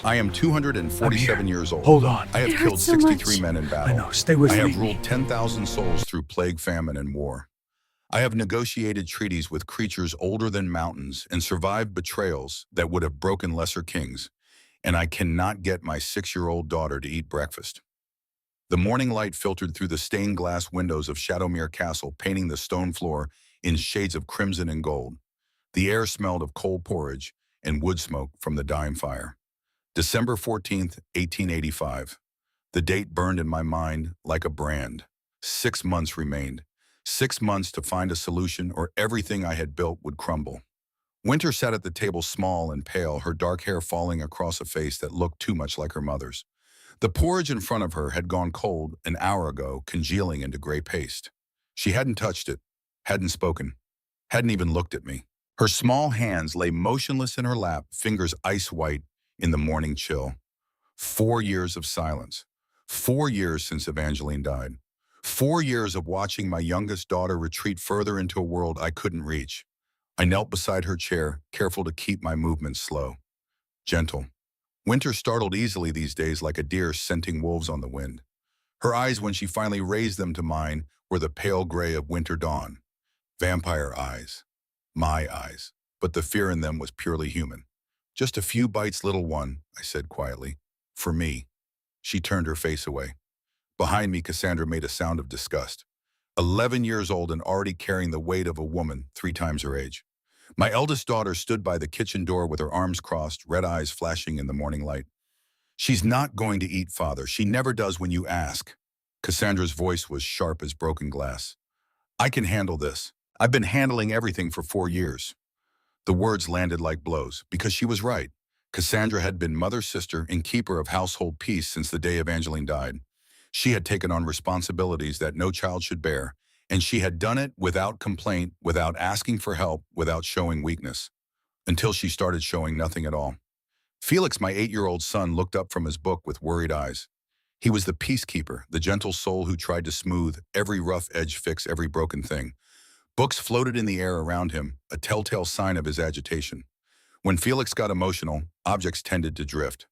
I am I'm 247 here. years old. Hold on. I have It killed hurts so 63 much. men in I battle. know. Stay with I me. have ruled 10,000 souls through plague, famine, and war. I have negotiated treaties with creatures older than mountains and survived betrayals that would have broken lesser kings. And I cannot get my 6-year-old daughter to eat breakfast. The morning light filtered through the stained glass windows of Shadowmere Castle, painting the stone floor in shades of crimson and gold. The air smelled of cold porridge and wood smoke from the dying fire. December 14th, 1885. The date burned in my mind like a brand. 6 months remained. 6 months to find a solution, or everything I had built would crumble. Winter sat at the table, small and pale, her dark hair falling across a face that looked too much like her mother's. The porridge in front of her had gone cold an hour ago, congealing into gray paste. She hadn't touched it, hadn't spoken, hadn't even looked at me. Her small hands lay motionless in her lap, fingers ice white in the morning chill. 4 years of silence. 4 years since Evangeline died. 4 years of watching my youngest daughter retreat further into a world I couldn't reach. I knelt beside her chair, careful to keep my movements slow, gentle. Winter startled easily these days, like a deer scenting wolves on the wind. Her eyes, when she finally raised them to mine, were the pale gray of winter dawn. Vampire eyes. My eyes. But the fear in them was purely human. "Just a few bites, little one," I said quietly. "For me." She turned her face away. Behind me, Cassandra made a sound of disgust. 11 years old and already carrying the weight of a woman 3 times her age. My eldest daughter stood by the kitchen door with her arms crossed, red eyes flashing in the morning light. "She's not going to eat, Father. She never does when you ask." Cassandra's voice was sharp as broken glass. "I can handle this. I've been handling everything for 4 years." The words landed like blows, because she was right. Cassandra had been mother, sister, and keeper of household peace since the day Evangeline died. She had taken on responsibilities that no child should bear, and she had done it without complaint, without asking for help, without showing weakness, until she started showing nothing at all. Felix, my 8-year-old son, looked up from his book with worried eyes. He was the peacekeeper, the gentle soul who tried to smooth every rough edge, fix every broken thing. Books floated in the air around him, a telltale sign of his agitation. When Felix got emotional, objects tended to drift.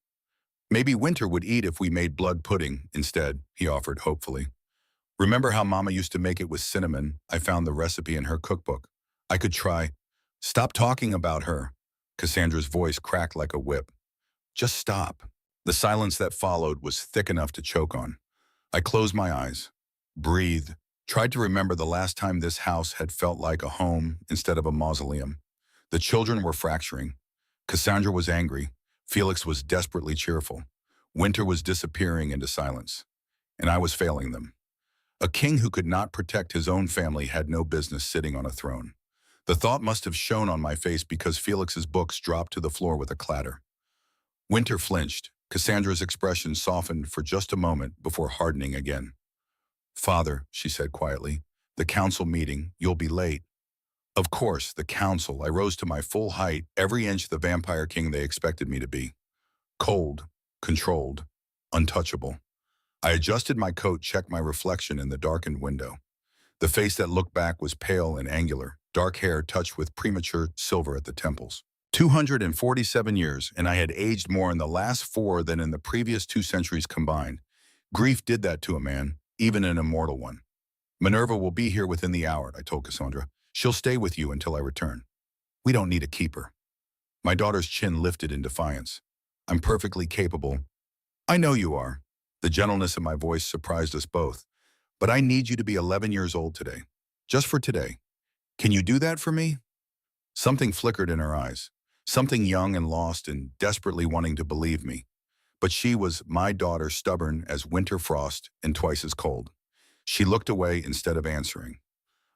"Maybe Winter would eat if we made blood pudding instead," he offered hopefully. "Remember how Mama used to make it with cinnamon? I found the recipe in her cookbook. I could try." "Stop talking about her." Cassandra's voice cracked like a whip. "Just stop." The silence that followed was thick enough to choke on. I closed my eyes, breathed, tried to remember the last time this house had felt like a home instead of a mausoleum. The children were fracturing. Cassandra was angry. Felix was desperately cheerful. Winter was disappearing into silence. And I was failing them. A king who could not protect his own family had no business sitting on a throne. The thought must have shown on my face because Felix's books dropped to the floor with a clatter. Winter flinched. Cassandra's expression softened for just a moment before hardening again. "Father," she said quietly, "the council meeting, you'll be late." Of course, the council. I rose to my full height, every inch the vampire king they expected me to be. Cold, controlled, untouchable. I adjusted my coat, checked my reflection in the darkened window. The face that looked back was pale and angular, dark hair touched with premature silver at the temples. 247 years, and I had aged more in the last 4 than in the previous 2 centuries combined. Grief did that to a man, even an immortal one. "Minerva will be here within the hour," I told Cassandra. "She'll stay with you until I return. We don't need a keeper." My daughter's chin lifted in defiance. "I'm perfectly capable." "I know you are." The gentleness in my voice surprised us both. "But I need you to be 11 years old today. Just for today. Can you do that for me?" Something flickered in her eyes. Something young and lost and desperately wanting to believe me. But she was my daughter, stubborn as winter frost and twice as cold. She looked away instead of answering.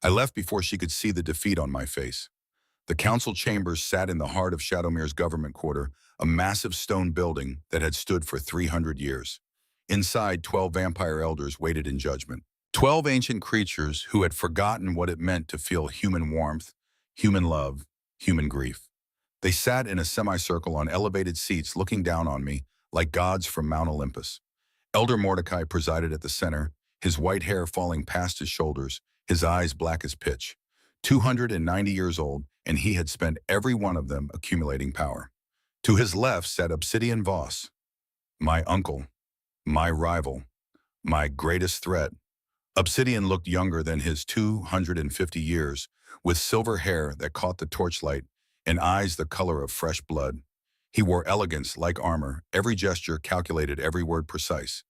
I left before she could see the defeat on my face. The council chambers sat in the heart of Shadowmere's government quarter, a massive stone building that had stood for 300 years. Inside, 12 vampire elders waited in judgment. 12 ancient creatures who had forgotten what it meant to feel human warmth, human love, human grief. They sat in a semicircle on elevated seats looking down on me like gods from Mount Olympus. Elder Mordecai presided at the center, his white hair falling past his shoulders, his eyes black as pitch. 290 years old, and he had spent every one of them accumulating power. To his left sat Obsidian Voss, my uncle, my rival, my greatest threat. Obsidian looked younger than his 250 years, with silver hair that caught the torchlight and eyes the color of fresh blood. He wore elegance like armor, every gesture calculated, every word precise.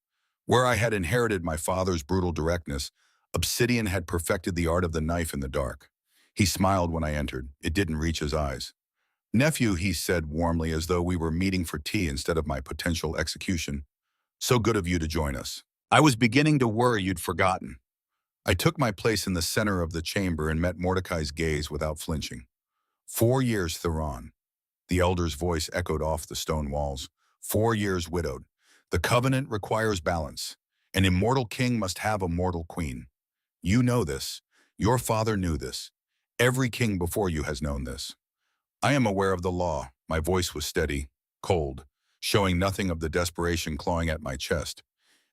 Where I had inherited my father's brutal directness, Obsidian had perfected the art of the knife in the dark. He smiled when I entered. It didn't reach his eyes. "Nephew," he said warmly, as though we were meeting for tea instead of my potential execution. "So good of you to join us. I was beginning to worry you'd forgotten." I took my place in the center of the chamber and met Mordecai's gaze without flinching. 4 years, Theron. The elder's voice echoed off the stone walls. 4 years widowed. The covenant requires balance. An immortal king must have a mortal queen. You know this. Your father knew this. Every king before you has known this. I am aware of the law. My voice was steady, cold, showing nothing of the desperation clawing at my chest.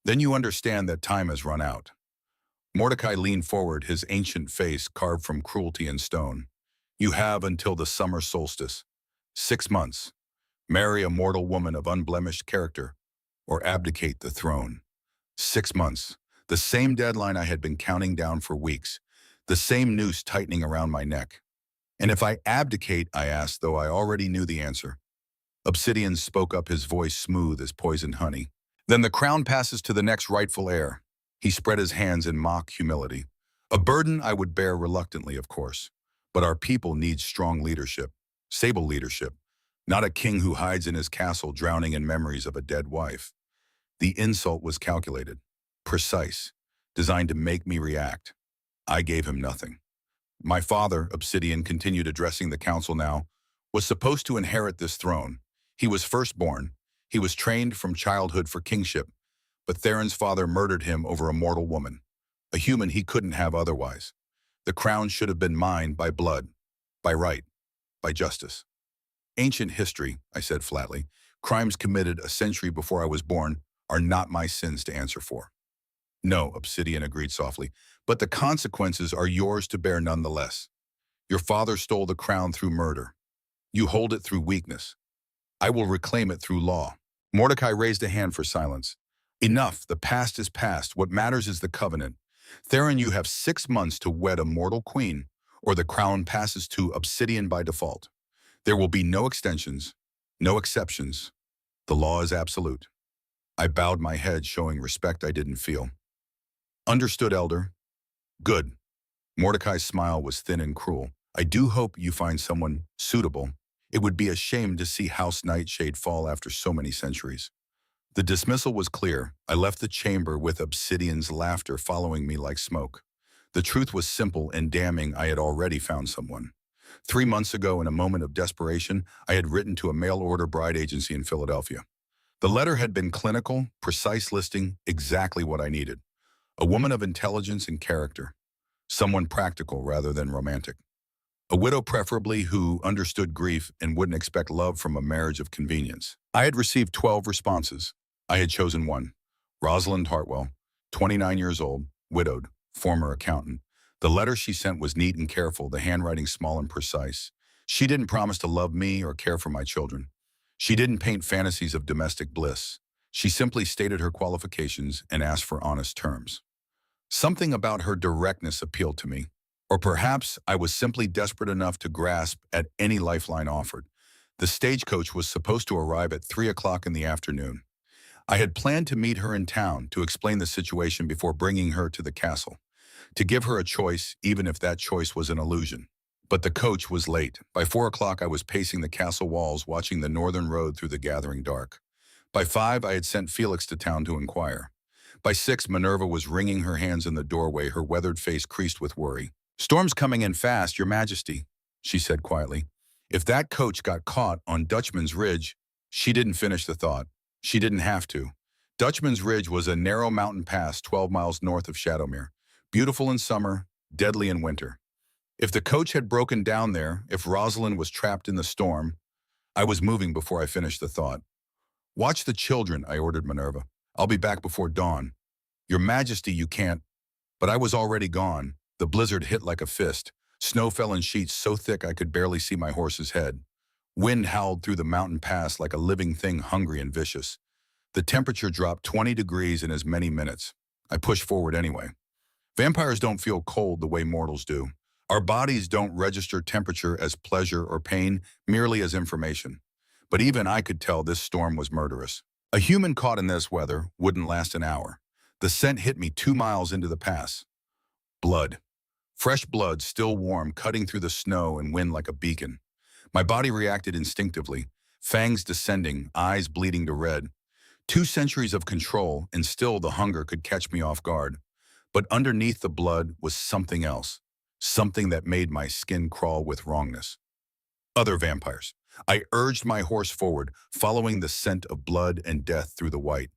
Then you understand that time has run out. Mordecai leaned forward, his ancient face carved from cruelty and stone. You have until the summer solstice. 6 months. Marry a mortal woman of unblemished character, or abdicate the throne. 6 months. The same deadline I had been counting down for weeks. The same noose tightening around my neck. "And if I abdicate?" I asked, though I already knew the answer. Obsidian spoke up, his voice smooth as poisoned honey. "Then the crown passes to the next rightful heir." He spread his hands in mock humility. "A burden I would bear reluctantly, of course. But our people needs strong leadership, stable leadership, not a king who hides in his castle drowning in memories of a dead wife." The insult was calculated, precise, designed to make me react. I gave him nothing. My father, Obsidian continued, addressing the council now, was supposed to inherit this throne. He was firstborn. He was trained from childhood for kingship. But Theron's father murdered him over a mortal woman, a human he couldn't have otherwise. The crown should have been mine by blood, by right, by justice. "Ancient history," I said flatly, "crimes committed a century before I was born are not my sins to answer for." "No," Obsidian agreed softly, "but the consequences are yours to bear nonetheless. Your father stole the crown through murder. You hold it through weakness. I will reclaim it through law." Mordecai raised a hand for silence. "Enough, the past is past. What matters is the covenant. Theron, you have 6 months to wed a mortal queen, or the crown passes to Obsidian by default. There will be no extensions, no exceptions. The law is absolute." I bowed my head, showing respect I didn't feel. "Understood, Elder." "Good." Mordecai's smile was thin and cruel. "I do hope you find someone suitable. It would be a shame to see House Nightshade fall after so many centuries." The dismissal was clear. I left the chamber with Obsidian's laughter following me like smoke. The truth was simple and damning. I had already found someone. 3 months ago, in a moment of desperation, I had written to a mail-order bride agency in Philadelphia. The letter had been clinical, precise, listing exactly what I needed. A woman of intelligence and character. Someone practical rather than romantic. A widow preferably, who understood grief and wouldn't expect love from a marriage of convenience. I had received 12 responses. I had chosen one. Rosalind Hartwell, 29 years old, widowed, former accountant. The letter she sent was neat and careful, the handwriting small and precise. She didn't promise to love me or care for my children. She didn't paint fantasies of domestic bliss. She simply stated her qualifications and asked for honest terms. Something about her directness appealed to me. Or perhaps I was simply desperate enough to grasp at any lifeline offered. The stagecoach was supposed to arrive at 3 o'clock in the afternoon. I had planned to meet her in town to explain the situation before bringing her to the castle, to give her a choice, even if that choice was an illusion. But the coach was late. By 4 o'clock, I was pacing the castle walls, watching the northern road through the gathering dark. By 5, I had sent Felix to town to inquire. By 6, Minerva was wringing her hands in the doorway, her weathered face creased with worry. "Storm's coming in fast, Your Majesty," she said quietly. "If that coach got caught on Dutchman's Ridge—" She didn't finish the thought. She didn't have to. Dutchman's Ridge was a narrow mountain pass 12 miles north of Shadowmere, beautiful in summer, deadly in winter. If the coach had broken down there, if Rosalind was trapped in the storm— I was moving before I finished the thought. "Watch the children," I ordered Minerva. "I'll be back before dawn." "Your Majesty, you can't—" But I was already gone. The blizzard hit like a fist. Snow fell in sheets so thick I could barely see my horse's head. Wind howled through the mountain pass like a living thing, hungry and vicious. The temperature dropped 20 degrees in as many minutes. I pushed forward anyway. Vampires don't feel cold the way mortals do. Our bodies don't register temperature as pleasure or pain, merely as information. But even I could tell this storm was murderous. A human caught in this weather wouldn't last an hour. The scent hit me 2 miles into the pass. Blood. Fresh blood, still warm, cutting through the snow and wind like a beacon. My body reacted instinctively, fangs descending, eyes bleeding to red. 2 centuries of control, and still the hunger could catch me off guard. But underneath the blood was something else, something that made my skin crawl with wrongness. Other vampires. I urged my horse forward, following the scent of blood and death through the white.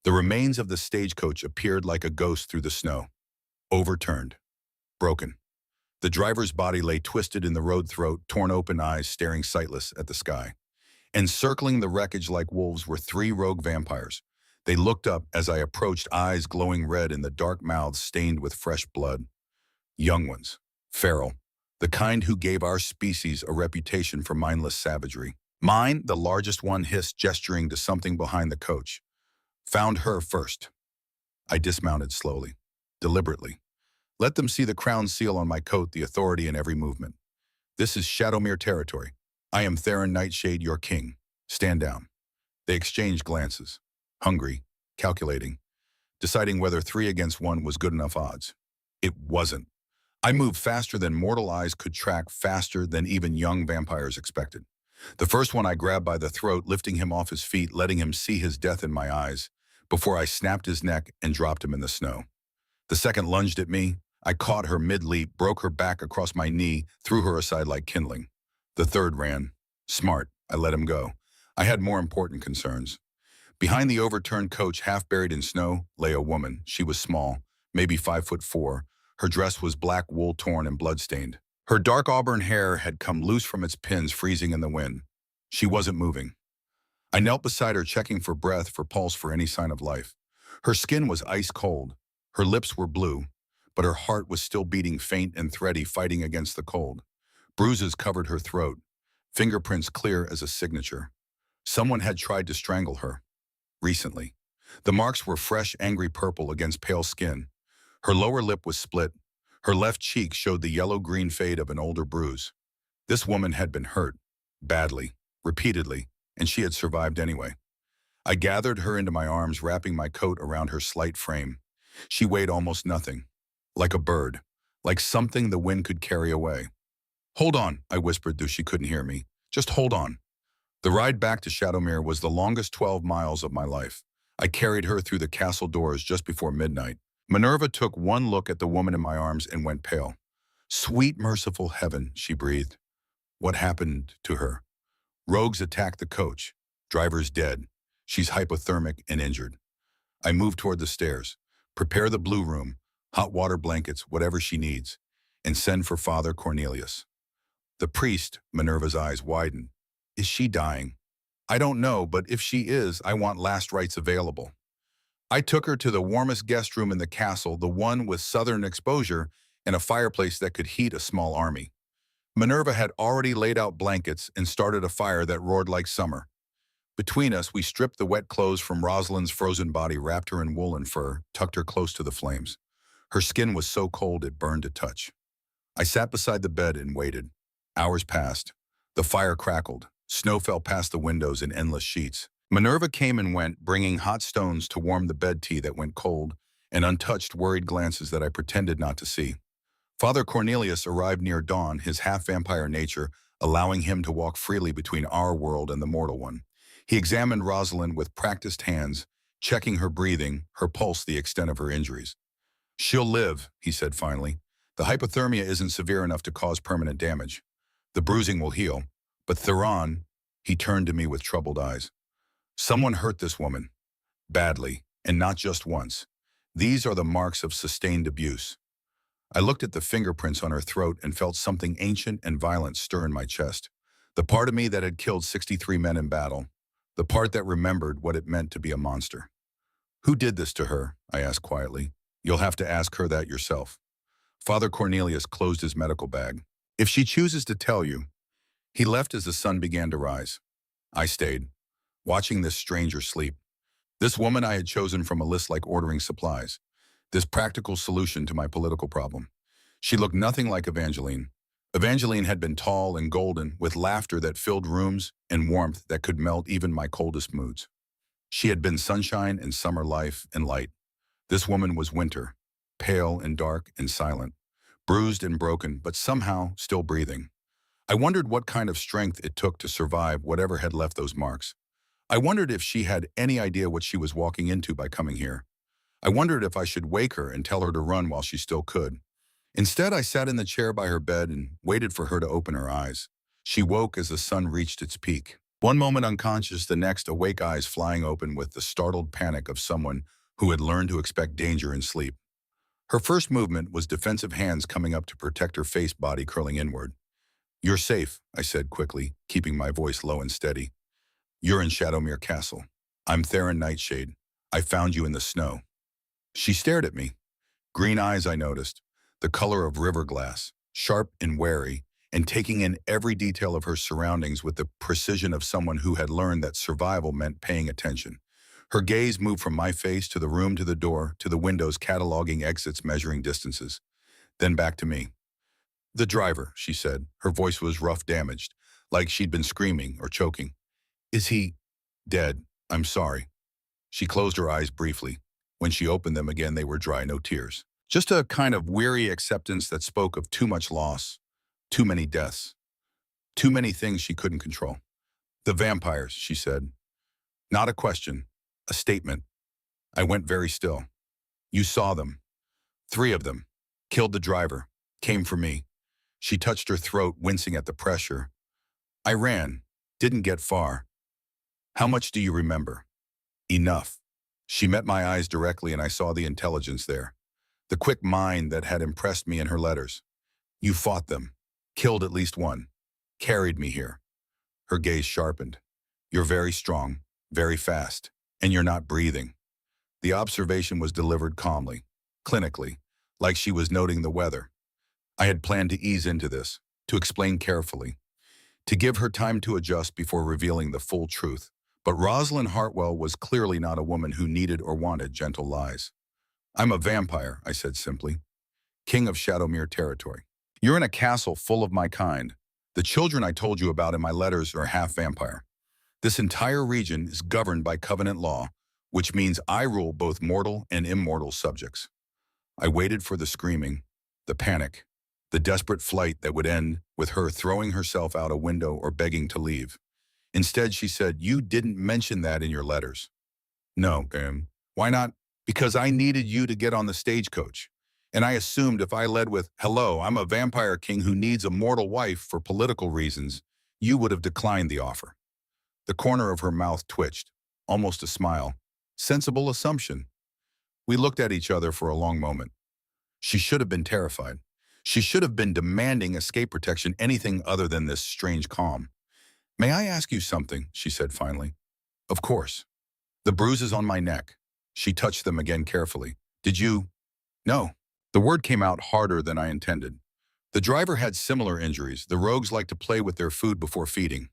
The remains of the stagecoach appeared like a ghost through the snow. Overturned. Broken. The driver's body lay twisted in the road throat, torn open eyes staring sightless at the sky. Encircling the wreckage like wolves were 3 rogue vampires. They looked up as I approached, eyes glowing red and the dark mouths stained with fresh blood. Young ones. Feral. The kind who gave our species a reputation for mindless savagery. Mine, the largest one, hissed, gesturing to something behind the coach. Found her first. I dismounted slowly, deliberately. Let them see the crown seal on my coat, the authority in every movement. This is Shadowmere territory. I am Theron Nightshade, your king. Stand down. They exchanged glances. Hungry, calculating, deciding whether 3 against 1 was good enough odds. It wasn't. I moved faster than mortal eyes could track, faster than even young vampires expected. The first one I grabbed by the throat, lifting him off his feet, letting him see his death in my eyes, before I snapped his neck and dropped him in the snow. The second lunged at me. I caught her mid-leap, broke her back across my knee, threw her aside like kindling. The third ran. Smart. I let him go. I had more important concerns. Behind the overturned coach, half buried in snow, lay a woman. She was small, maybe 5'4". Her dress was black wool, torn and bloodstained. Her dark auburn hair had come loose from its pins, freezing in the wind. She wasn't moving. I knelt beside her, checking for breath, for pulse, for any sign of life. Her skin was ice cold. Her lips were blue, but her heart was still beating, faint and thready, fighting against the cold. Bruises covered her throat, fingerprints clear as a signature. Someone had tried to strangle her. Recently. The marks were fresh, angry purple against pale skin. Her lower lip was split. Her left cheek showed the yellow-green fade of an older bruise. This woman had been hurt, badly, repeatedly, and she had survived anyway. I gathered her into my arms, wrapping my coat around her slight frame. She weighed almost nothing, like a bird, like something the wind could carry away. Hold on, I whispered, though she couldn't hear me. Just hold on. The ride back to Shadowmere was the longest 12 miles of my life. I carried her through the castle doors just before midnight. Minerva took one look at the woman in my arms and went pale. Sweet, merciful heaven, she breathed. What happened to her? Rogues attacked the coach. Driver's dead. She's hypothermic and injured. I moved toward the stairs. Prepare the blue room, hot water, blankets, whatever she needs, and send for Father Cornelius. The priest, Minerva's eyes widened. Is she dying? I don't know, but if she is, I want last rites available. I took her to the warmest guest room in the castle, the one with southern exposure and a fireplace that could heat a small army. Minerva had already laid out blankets and started a fire that roared like summer. Between us, we stripped the wet clothes from Rosalind's frozen body, wrapped her in wool and fur, tucked her close to the flames. Her skin was so cold it burned to touch. I sat beside the bed and waited. Hours passed. The fire crackled. Snow fell past the windows in endless sheets. Minerva came and went, bringing hot stones to warm the bed tea that went cold, and untouched, worried glances that I pretended not to see. Father Cornelius arrived near dawn, his half-vampire nature allowing him to walk freely between our world and the mortal one. He examined Rosalind with practiced hands, checking her breathing, her pulse, the extent of her injuries. She'll live, he said finally. The hypothermia isn't severe enough to cause permanent damage. The bruising will heal. But Theron, he turned to me with troubled eyes. Someone hurt this woman. Badly, and not just once. These are the marks of sustained abuse. I looked at the fingerprints on her throat and felt something ancient and violent stir in my chest. The part of me that had killed 63 men in battle. The part that remembered what it meant to be a monster. Who did this to her? I asked quietly. You'll have to ask her that yourself. Father Cornelius closed his medical bag. If she chooses to tell you, He left as the sun began to rise. I stayed, watching this stranger sleep. This woman I had chosen from a list like ordering supplies. This practical solution to my political problem. She looked nothing like Evangeline. Evangeline had been tall and golden, with laughter that filled rooms and warmth that could melt even my coldest moods. She had been sunshine and summer life and light. This woman was winter, pale and dark and silent, bruised and broken, but somehow still breathing. I wondered what kind of strength it took to survive whatever had left those marks. I wondered if she had any idea what she was walking into by coming here. I wondered if I should wake her and tell her to run while she still could. Instead, I sat in the chair by her bed and waited for her to open her eyes. She woke as the sun reached its peak. One moment unconscious, the next awake eyes flying open with the startled panic of someone who had learned to expect danger in sleep. Her first movement was defensive hands coming up to protect her face, body curling inward. "You're safe," I said quickly, keeping my voice low and steady. "You're in Shadowmere Castle. I'm Theron Nightshade. I found you in the snow." She stared at me. Green eyes, I noticed, the color of river glass, sharp and wary, and taking in every detail of her surroundings with the precision of someone who had learned that survival meant paying attention. Her gaze moved from my face to the room, to the door, to the windows, cataloging exits, measuring distances. Then back to me. "The driver," she said. Her voice was rough, damaged, like she'd been screaming or choking. "Is he dead? I'm sorry." She closed her eyes briefly. When she opened them again, they were dry, no tears. Just a kind of weary acceptance that spoke of too much loss, too many deaths, too many things she couldn't control. "The vampires," she said. Not a question, a statement. I went very still. "You saw them. 3 of them. Killed the driver. Came for me." She touched her throat, wincing at the pressure. "I ran. Didn't get far." "How much do you remember?" "Enough." She met my eyes directly, and I saw the intelligence there. The quick mind that had impressed me in her letters. "You fought them. Killed at least one. Carried me here." Her gaze sharpened. "You're very strong, very fast, and you're not breathing." The observation was delivered calmly, clinically, like she was noting the weather. I had planned to ease into this, to explain carefully, to give her time to adjust before revealing the full truth. But Rosalind Hartwell was clearly not a woman who needed or wanted gentle lies. "I'm a vampire," I said simply. "King of Shadowmere territory. You're in a castle full of my kind. The children I told you about in my letters are half vampire. This entire region is governed by covenant law, which means I rule both mortal and immortal subjects." I waited for the screaming, the panic, the desperate flight that would end with her throwing herself out a window or begging to leave. Instead, she said, "You didn't mention that in your letters." "No, why not?" "Because I needed you to get on the stagecoach. And I assumed if I led with, 'Hello, I'm a vampire king who needs a mortal wife for political reasons,' you would have declined the offer." The corner of her mouth twitched, almost a smile. Sensible assumption. We looked at each other for a long moment. She should have been terrified. She should have been demanding escape protection, anything other than this strange calm. "May I ask you something?" she said finally. "Of course." "The bruises on my neck." She touched them again carefully. "Did you—" "No." The word came out harder than I intended. "The driver had similar injuries. The rogues like to play with their food before feeding.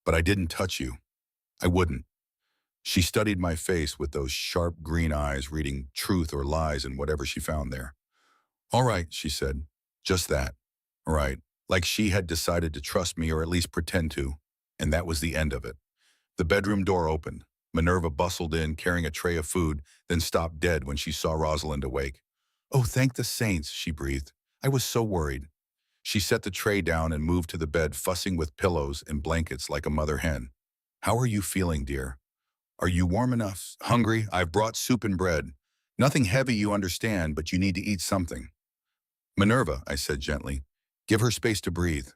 But I didn't touch you. I wouldn't." She studied my face with those sharp green eyes, reading truth or lies in whatever she found there. "All right," she said. "Just that. All right." Like she had decided to trust me, or at least pretend to. And that was the end of it. The bedroom door opened. Minerva bustled in, carrying a tray of food, then stopped dead when she saw Rosalind awake. "Oh, thank the saints," she breathed. "I was so worried." She set the tray down and moved to the bed, fussing with pillows and blankets like a mother hen. "How are you feeling, dear? Are you warm enough? Hungry? I've brought soup and bread. Nothing heavy, you understand, but you need to eat something." "Minerva," I said gently, "give her space to breathe."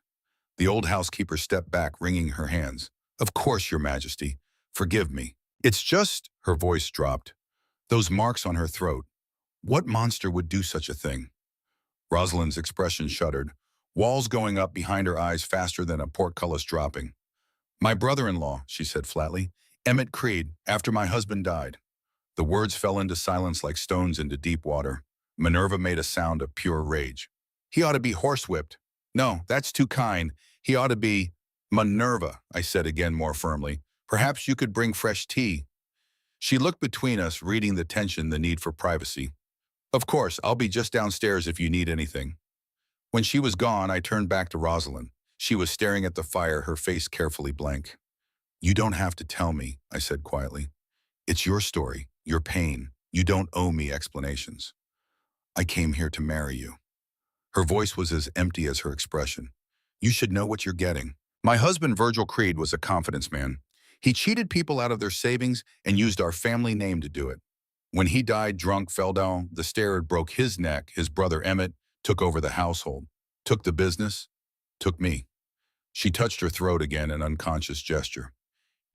The old housekeeper stepped back, wringing her hands. "Of course, Your Majesty. Forgive me. It's just—" her voice dropped. "Those marks on her throat. What monster would do such a thing?" Rosalind's expression shuddered, walls going up behind her eyes faster than a portcullis dropping. "My brother-in-law," she said flatly. "Emmett Creed, after my husband died." The words fell into silence like stones into deep water. Minerva made a sound of pure rage. "He ought to be horsewhipped. No, that's too kind. He ought to be—" Minerva, I said again more firmly. Perhaps you could bring fresh tea. She looked between us, reading the tension, the need for privacy. Of course, I'll be just downstairs if you need anything. When she was gone, I turned back to Rosalind. She was staring at the fire, her face carefully blank. You don't have to tell me, I said quietly. It's your story, your pain. You don't owe me explanations. I came here to marry you. Her voice was as empty as her expression. You should know what you're getting. My husband, Virgil Creed, was a confidence man. He cheated people out of their savings and used our family name to do it. When he died drunk, fell down the stair, broke his neck, his brother Emmett took over the household, took the business, took me. She touched her throat again, an unconscious gesture.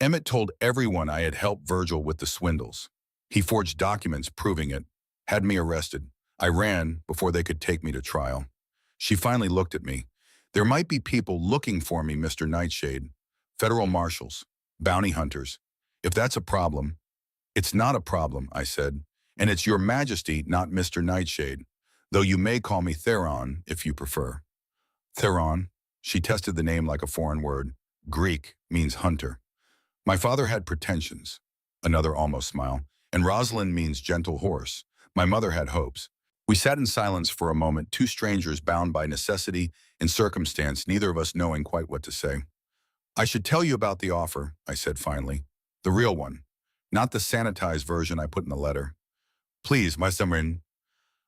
Emmett told everyone I had helped Virgil with the swindles. He forged documents proving it, had me arrested. I ran before they could take me to trial. She finally looked at me. There might be people looking for me, Mr. Nightshade. Federal marshals, bounty hunters. If that's a problem, it's not a problem, I said. And it's your majesty, not Mr. Nightshade. Though you may call me Theron, if you prefer. Theron? She tested the name like a foreign word. Greek means hunter. My father had pretensions. Another almost smile. And Rosalind means gentle horse. My mother had hopes. We sat in silence for a moment, two strangers bound by necessity and circumstance, neither of us knowing quite what to say. I should tell you about the offer, I said finally. The real one, not the sanitized version I put in the letter. Please, my sovereign.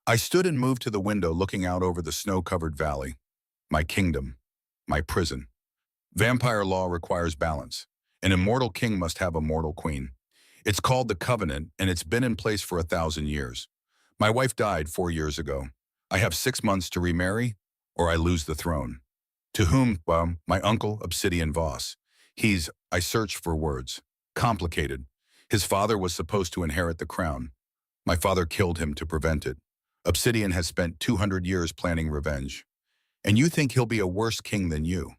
I stood and moved to the window, looking out over the snow-covered valley. My kingdom, my prison. Vampire law requires balance. An immortal king must have a mortal queen. It's called the Covenant, and it's been in place for 1,000 years. My wife died 4 years ago. I have 6 months to remarry, or I lose the throne. To whom? Well, my uncle, Obsidian Voss. I searched for words. Complicated. His father was supposed to inherit the crown. My father killed him to prevent it. Obsidian has spent 200 years planning revenge. And you think he'll be a worse king than you?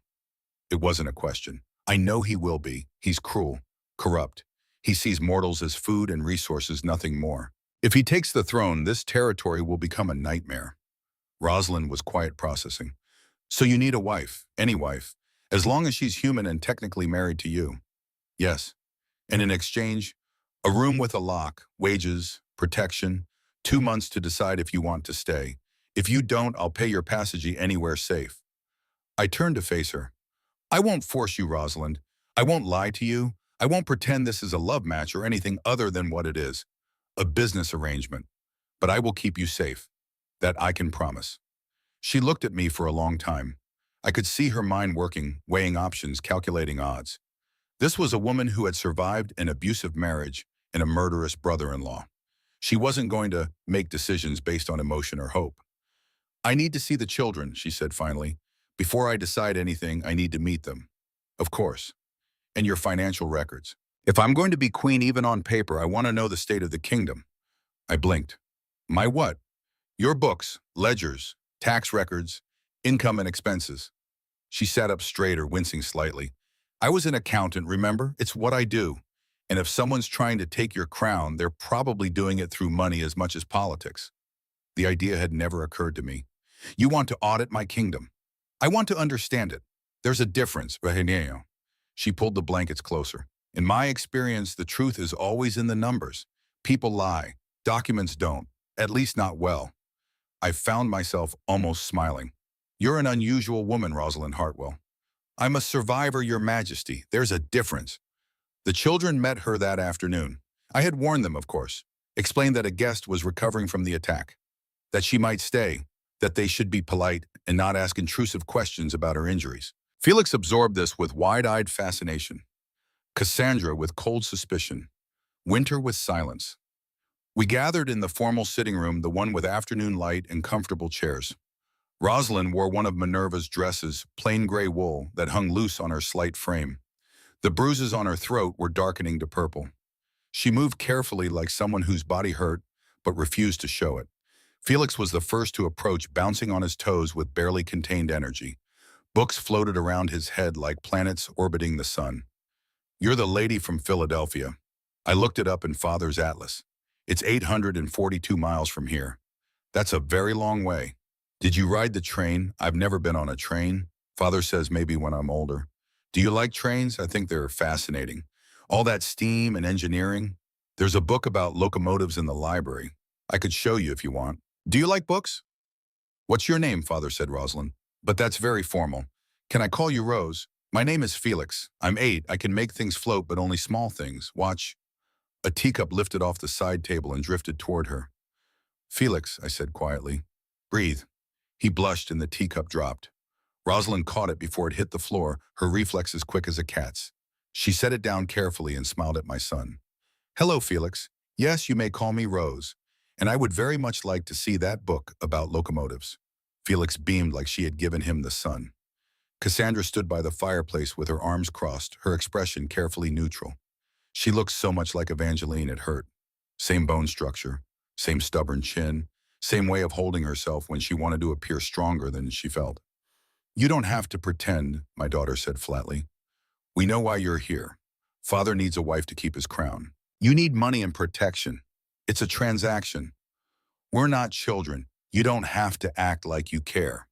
It wasn't a question. I know he will be. He's cruel, corrupt. He sees mortals as food and resources, nothing more. If he takes the throne, this territory will become a nightmare. Rosalind was quiet, processing. So you need a wife, any wife, as long as she's human and technically married to you. Yes. And in exchange, a room with a lock, wages, protection, 2 months to decide if you want to stay. If you don't, I'll pay your passage anywhere safe. I turned to face her. I won't force you, Rosalind. I won't lie to you. I won't pretend this is a love match or anything other than what it is, a business arrangement. But I will keep you safe. That I can promise. She looked at me for a long time. I could see her mind working, weighing options, calculating odds. This was a woman who had survived an abusive marriage and a murderous brother-in-law. She wasn't going to make decisions based on emotion or hope. I need to see the children, she said finally. Before I decide anything, I need to meet them. Of course. And your financial records. If I'm going to be queen even on paper, I want to know the state of the kingdom. I blinked. My what? Your books, ledgers, tax records, income and expenses. She sat up straighter, wincing slightly. I was an accountant, remember? It's what I do. And if someone's trying to take your crown, they're probably doing it through money as much as politics. The idea had never occurred to me. You want to audit my kingdom. I want to understand it. There's a difference, Reheneo. She pulled the blankets closer. In my experience, the truth is always in the numbers. People lie. Documents don't. At least not well. I found myself almost smiling. You're an unusual woman, Rosalind Hartwell. I'm a survivor, Your Majesty. There's a difference. The children met her that afternoon. I had warned them, of course. Explained that a guest was recovering from the attack. That she might stay. That they should be polite and not ask intrusive questions about her injuries. Felix absorbed this with wide-eyed fascination. Cassandra with cold suspicion. Winter with silence. We gathered in the formal sitting room, the one with afternoon light and comfortable chairs. Rosalind wore one of Minerva's dresses, plain gray wool, that hung loose on her slight frame. The bruises on her throat were darkening to purple. She moved carefully like someone whose body hurt, but refused to show it. Felix was the first to approach, bouncing on his toes with barely contained energy. Books floated around his head like planets orbiting the sun. You're the lady from Philadelphia. I looked it up in Father's atlas. It's 842 miles from here. That's a very long way. Did you ride the train? I've never been on a train. Father says maybe when I'm older. Do you like trains? I think they're fascinating. All that steam and engineering. There's a book about locomotives in the library. I could show you if you want. Do you like books? What's your name, father, said Rosalind. But that's very formal. Can I call you Rose? My name is Felix. I'm 8. I can make things float, but only small things. Watch. A teacup lifted off the side table and drifted toward her. Felix, I said quietly. Breathe. He blushed and the teacup dropped. Rosalind caught it before it hit the floor, her reflexes quick as a cat's. She set it down carefully and smiled at my son. Hello, Felix. Yes, you may call me Rose. And I would very much like to see that book about locomotives. Felix beamed like she had given him the sun. Cassandra stood by the fireplace with her arms crossed, her expression carefully neutral. She looked so much like Evangeline it hurt. Same bone structure, same stubborn chin, same way of holding herself when she wanted to appear stronger than she felt. You don't have to pretend, my daughter said flatly. We know why you're here. Father needs a wife to keep his crown. You need money and protection. It's a transaction. We're not children. You don't have to act like you care.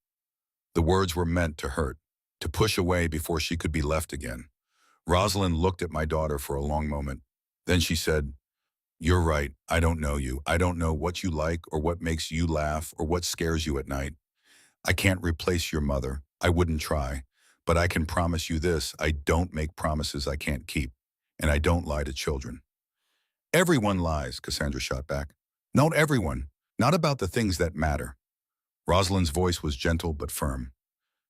The words were meant to hurt, to push away before she could be left again. Rosalind looked at my daughter for a long moment. Then she said, You're right. I don't know you. I don't know what you like or what makes you laugh or what scares you at night. I can't replace your mother. I wouldn't try. But I can promise you this, I don't make promises I can't keep. And I don't lie to children. Everyone lies, Cassandra shot back. Not everyone. Not about the things that matter. Rosalind's voice was gentle but firm.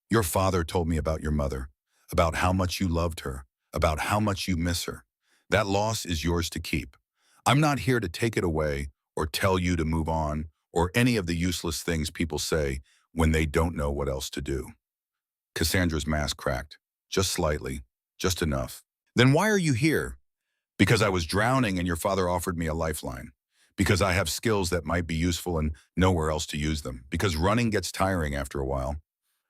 Your father told me about your mother, about how much you loved her, about how much you miss her. That loss is yours to keep. I'm not here to take it away or tell you to move on or any of the useless things people say when they don't know what else to do. Cassandra's mask cracked, just slightly, just enough. Then why are you here? Because I was drowning and your father offered me a lifeline. Because I have skills that might be useful and nowhere else to use them. Because running gets tiring after a while.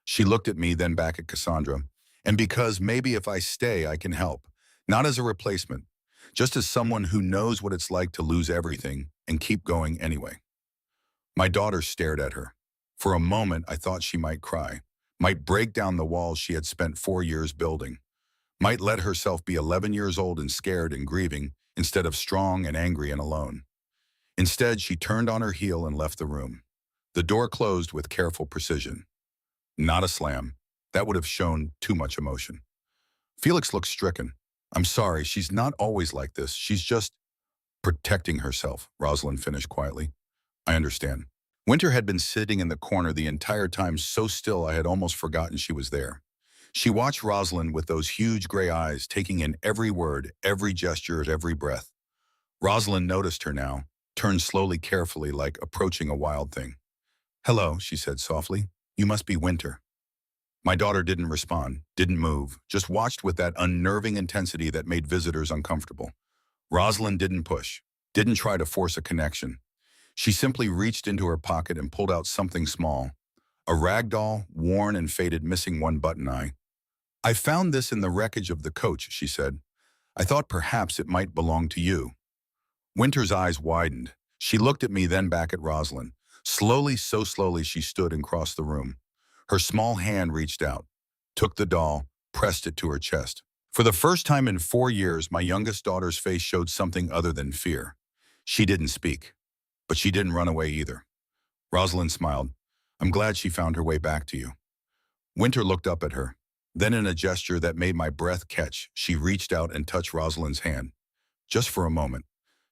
She looked at me, then back at Cassandra. And because maybe if I stay, I can help. Not as a replacement, just as someone who knows what it's like to lose everything and keep going anyway. My daughter stared at her. For a moment, I thought she might cry, might break down the walls she had spent 4 years building, might let herself be 11 years old and scared and grieving instead of strong and angry and alone. Instead, she turned on her heel and left the room. The door closed with careful precision. Not a slam. That would have shown too much emotion. Felix looked stricken. I'm sorry, she's not always like this. She's just protecting herself, Rosalind finished quietly. I understand. Winter had been sitting in the corner the entire time so still I had almost forgotten she was there. She watched Rosalind with those huge gray eyes, taking in every word, every gesture, every breath. Rosalind noticed her now, turned slowly carefully like approaching a wild thing. Hello, she said softly. You must be Winter. My daughter didn't respond, didn't move, just watched with that unnerving intensity that made visitors uncomfortable. Rosalind didn't push, didn't try to force a connection. She simply reached into her pocket and pulled out something small. A rag doll, worn and faded, missing one button eye. I found this in the wreckage of the coach, she said. I thought perhaps it might belong to you. Winter's eyes widened. She looked at me, then back at Rosalind. Slowly, so slowly, she stood and crossed the room. Her small hand reached out, took the doll, pressed it to her chest. For the first time in 4 years, my youngest daughter's face showed something other than fear. She didn't speak, but she didn't run away either. Rosalind smiled. I'm glad she found her way back to you. Winter looked up at her. Then in a gesture that made my breath catch, she reached out and touched Rosalind's hand. Just for a moment.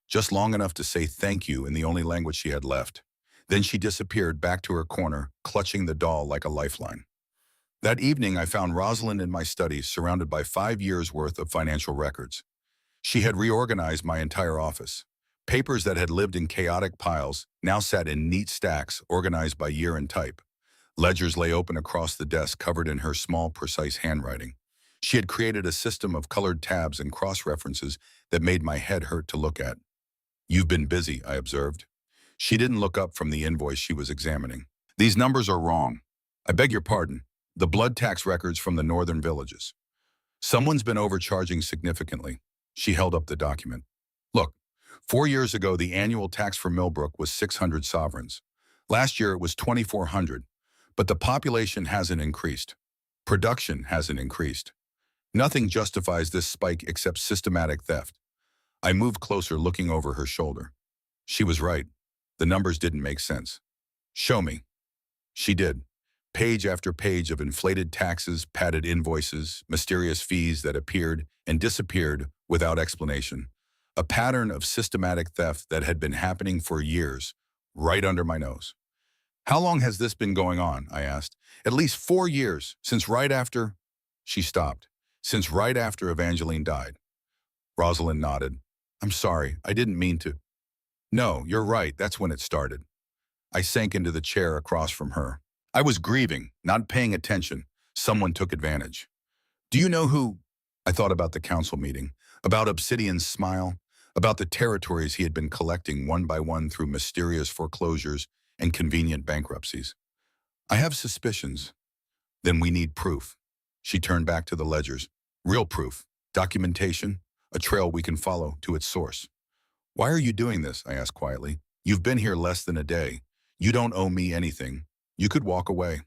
Just long enough to say thank you in the only language she had left. Then she disappeared back to her corner, clutching the doll like a lifeline. That evening, I found Rosalind in my study, surrounded by 5 years' worth of financial records. She had reorganized my entire office. Papers that had lived in chaotic piles now sat in neat stacks, organized by year and type. Ledgers lay open across the desk, covered in her small, precise handwriting. She had created a system of colored tabs and cross-references that made my head hurt to look at. You've been busy, I observed. She didn't look up from the invoice she was examining. These numbers are wrong. I beg your pardon. The blood tax records from the northern villages. Someone's been overcharging significantly. She held up the document. Look, 4 years ago, the annual tax for Millbrook was 600 sovereigns. Last year, it was 2,400. But the population hasn't increased. Production hasn't increased. Nothing justifies this spike except systematic theft. I moved closer, looking over her shoulder. She was right. The numbers didn't make sense. Show me. She did. Page after page of inflated taxes, padded invoices, mysterious fees that appeared and disappeared without explanation. A pattern of systematic theft that had been happening for years, right under my nose. How long has this been going on? I asked. At least 4 years, since right after... She stopped. Since right after Evangeline died. Rosalind nodded. I'm sorry, I didn't mean to. No, you're right, that's when it started. I sank into the chair across from her. I was grieving, not paying attention. Someone took advantage. Do you know who? I thought about the council meeting, about Obsidian's smile, about the territories he had been collecting one by one through mysterious foreclosures and convenient bankruptcies. I have suspicions. Then we need proof. She turned back to the ledgers. Real proof, documentation, a trail we can follow to its source. Why are you doing this? I asked quietly. You've been here less than a day. You don't owe me anything. You could walk away.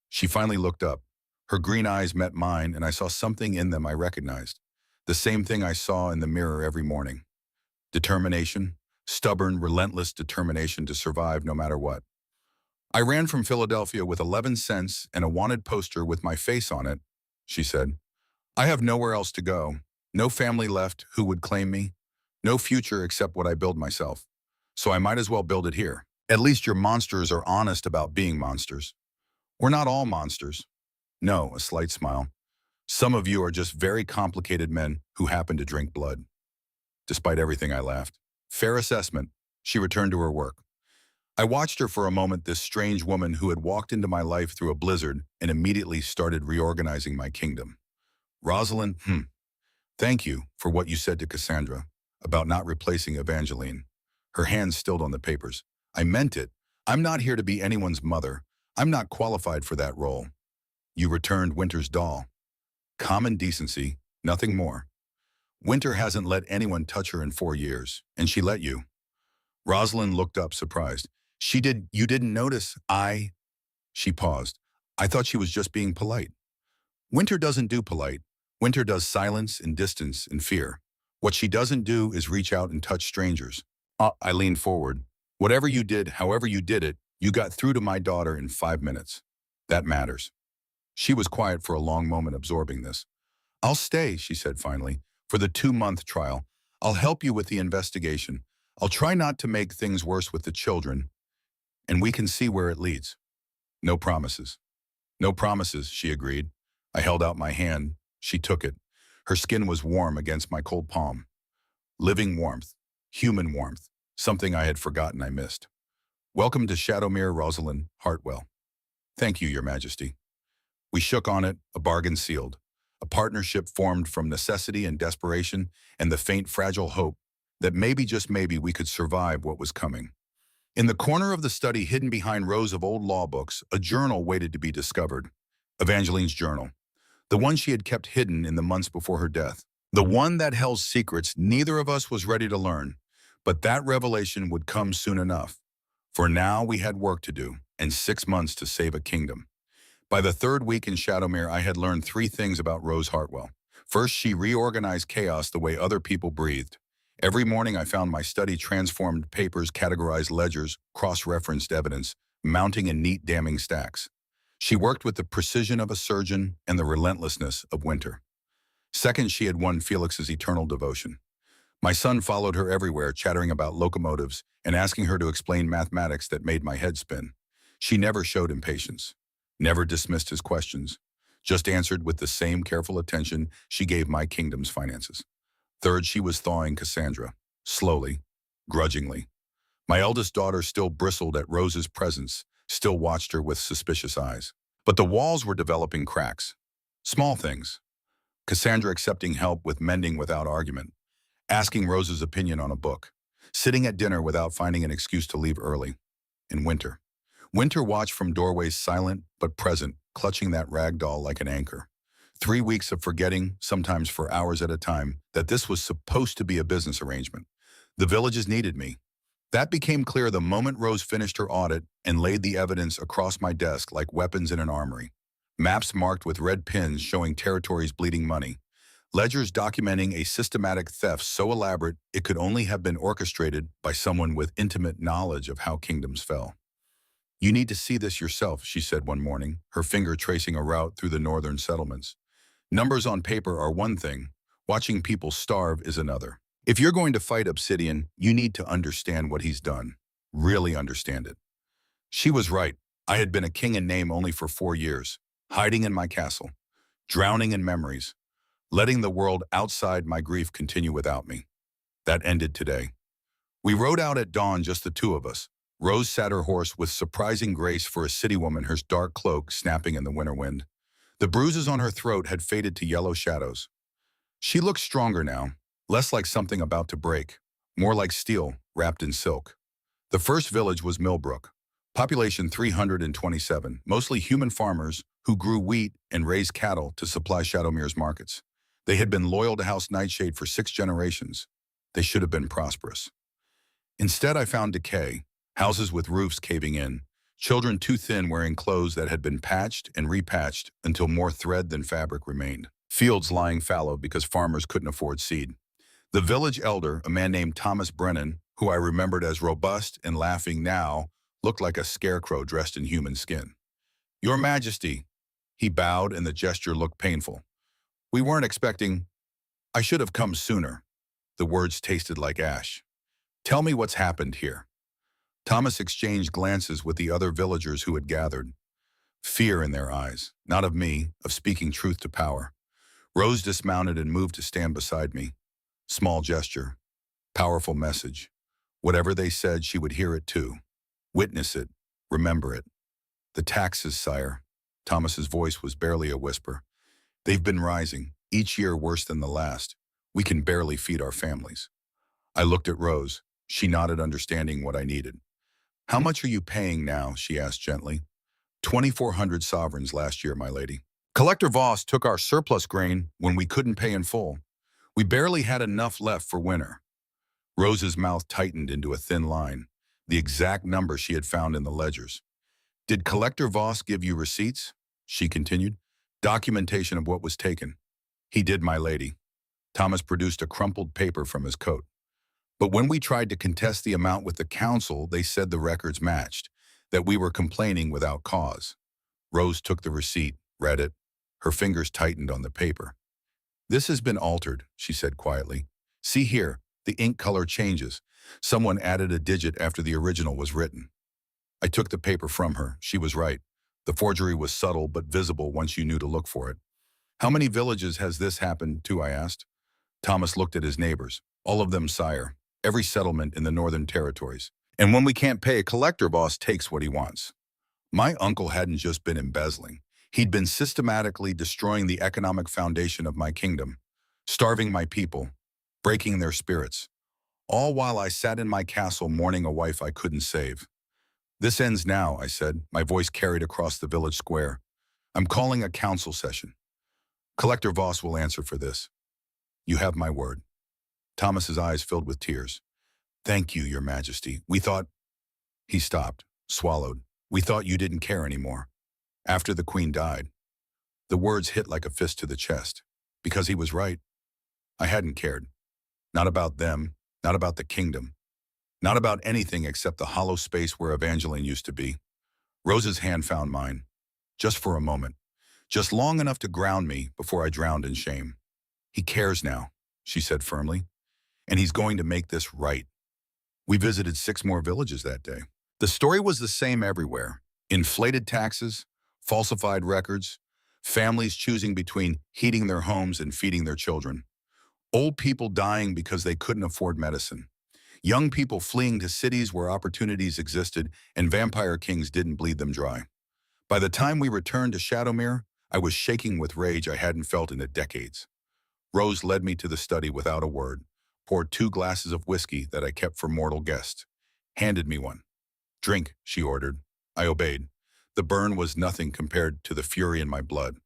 She finally looked up. Her green eyes met mine, and I saw something in them I recognized. The same thing I saw in the mirror every morning. Determination, stubborn, relentless determination to survive no matter what. I ran from Philadelphia with 11 cents and a wanted poster with my face on it, she said. I have nowhere else to go. No family left who would claim me. No future except what I build myself. So I might as well build it here. At least your monsters are honest about being monsters. We're not all monsters. No, a slight smile. Some of you are just very complicated men who happen to drink blood. Despite everything, I laughed. Fair assessment. She returned to her work. I watched her for a moment, this strange woman who had walked into my life through a blizzard and immediately started reorganizing my kingdom. Rosalind, thank you for what you said to Cassandra about not replacing Evangeline. Her hand stilled on the papers. I meant it. I'm not here to be anyone's mother. I'm not qualified for that role. You returned Winter's doll. Common decency, nothing more. Winter hasn't let anyone touch her in 4 years, and she let you. Rosalind looked up, surprised. You didn't notice? She paused. I thought she was just being polite. Winter doesn't do polite. Winter does silence and distance and fear. What she doesn't do is reach out and touch strangers. I leaned forward. Whatever you did, however you did it, you got through to my daughter in 5 minutes. That matters. She was quiet for a long moment, absorbing this. I'll stay, she said finally, for the 2-month trial. I'll help you with the investigation. I'll try not to make things worse with the children, and we can see where it leads. No promises. No promises, she agreed. I held out my hand. She took it. Her skin was warm against my cold palm. Living warmth. Human warmth. Something I had forgotten I missed. Welcome to Shadowmere, Rosalind Hartwell. Thank you, Your Majesty. We shook on it, a bargain sealed. A partnership formed from necessity and desperation and the faint, fragile hope that maybe, just maybe, we could survive what was coming. In the corner of the study, hidden behind rows of old law books, a journal waited to be discovered. Evangeline's journal. The one she had kept hidden in the months before her death. The one that held secrets neither of us was ready to learn. But that revelation would come soon enough. For now, we had work to do, and 6 months to save a kingdom. By the 3rd week in Shadowmere, I had learned 3 things about Rose Hartwell. First, she reorganized chaos the way other people breathed. Every morning I found my study transformed papers, categorized ledgers, cross-referenced evidence, mounting in neat, damning stacks. She worked with the precision of a surgeon and the relentlessness of Winter. Second, she had won Felix's eternal devotion. My son followed her everywhere, chattering about locomotives and asking her to explain mathematics that made my head spin. She never showed impatience, never dismissed his questions, just answered with the same careful attention she gave my kingdom's finances. Third, she was thawing Cassandra, slowly, grudgingly. My eldest daughter still bristled at Rose's presence, still watched her with suspicious eyes. But the walls were developing cracks. Small things. Cassandra accepting help with mending without argument, asking Rose's opinion on a book, sitting at dinner without finding an excuse to leave early. In Winter. Winter watched from doorways, silent but present, clutching that rag doll like an anchor. 3 weeks of forgetting, sometimes for hours at a time, that this was supposed to be a business arrangement. The villages needed me. That became clear the moment Rose finished her audit and laid the evidence across my desk like weapons in an armory. Maps marked with red pins showing territories bleeding money. ledgers documenting a systematic theft so elaborate it could only have been orchestrated by someone with intimate knowledge of how kingdoms fell. "You need to see this yourself," she said one morning, her finger tracing a route through the northern settlements. "Numbers on paper are one thing, watching people starve is another. If you're going to fight Obsidian, you need to understand what he's done. Really understand it." She was right. I had been a king in name only for 4 years, hiding in my castle, drowning in memories, letting the world outside my grief continue without me. That ended today. We rode out at dawn, just the two of us. Rose sat her horse with surprising grace for a city woman, her dark cloak snapping in the winter wind. The bruises on her throat had faded to yellow shadows. She looked stronger now, less like something about to break, more like steel wrapped in silk. The first village was Millbrook, population 327, mostly human farmers who grew wheat and raised cattle to supply Shadowmere's markets. They had been loyal to House Nightshade for 6 generations. They should have been prosperous. Instead, I found decay, houses with roofs caving in, children too thin wearing clothes that had been patched and repatched until more thread than fabric remained, fields lying fallow because farmers couldn't afford seed. The village elder, a man named Thomas Brennan, who I remembered as robust and laughing now, looked like a scarecrow dressed in human skin. "Your Majesty," he bowed, and the gesture looked painful. "We weren't expecting. I should have come sooner." The words tasted like ash. "Tell me what's happened here." Thomas exchanged glances with the other villagers who had gathered. Fear in their eyes, not of me, of speaking truth to power. Rose dismounted and moved to stand beside me. Small gesture, powerful message. Whatever they said, she would hear it too. Witness it, remember it. "The taxes, sire." Thomas's voice was barely a whisper. "They've been rising, each year worse than the last. We can barely feed our families." I looked at Rose. She nodded, understanding what I needed. "How much are you paying now?" she asked gently. 2,400 sovereigns last year, my lady. Collector Voss took our surplus grain when we couldn't pay in full. We barely had enough left for winter." Rose's mouth tightened into a thin line, the exact number she had found in the ledgers. "Did Collector Voss give you receipts?" she continued. "Documentation of what was taken." "He did, my lady." Thomas produced a crumpled paper from his coat. "But when we tried to contest the amount with the council, they said the records matched, that we were complaining without cause." Rose took the receipt, read it. Her fingers tightened on the paper. "This has been altered," she said quietly. "See here, the ink color changes. Someone added a digit after the original was written." I took the paper from her. She was right. The forgery was subtle but visible once you knew to look for it. "How many villages has this happened to?" I asked. Thomas looked at his neighbors. "All of them, sire. Every settlement in the northern territories. And when we can't pay, a collector boss takes what he wants." My uncle hadn't just been embezzling. He'd been systematically destroying the economic foundation of my kingdom, starving my people, breaking their spirits, all while I sat in my castle mourning a wife I couldn't save. "This ends now," I said, my voice carried across the village square. "I'm calling a council session. Collector Voss will answer for this. You have my word." Thomas's eyes filled with tears. "Thank you, Your Majesty. We thought—" He stopped, swallowed. "We thought you didn't care anymore. After the Queen died." The words hit like a fist to the chest. Because he was right. I hadn't cared. Not about them, not about the kingdom, not about anything except the hollow space where Evangeline used to be. Rose's hand found mine. Just for a moment. Just long enough to ground me before I drowned in shame. "He cares now," she said firmly. "And he's going to make this right." We visited 6 more villages that day. The story was the same everywhere. Inflated taxes, falsified records, families choosing between heating their homes and feeding their children. Old people dying because they couldn't afford medicine. Young people fleeing to cities where opportunities existed and vampire kings didn't bleed them dry. By the time we returned to Shadowmere, I was shaking with rage I hadn't felt in decades. Rose led me to the study without a word, poured 2 glasses of whiskey that I kept for mortal guests, handed me one. "Drink," she ordered. I obeyed. The burn was nothing compared to the fury in my blood.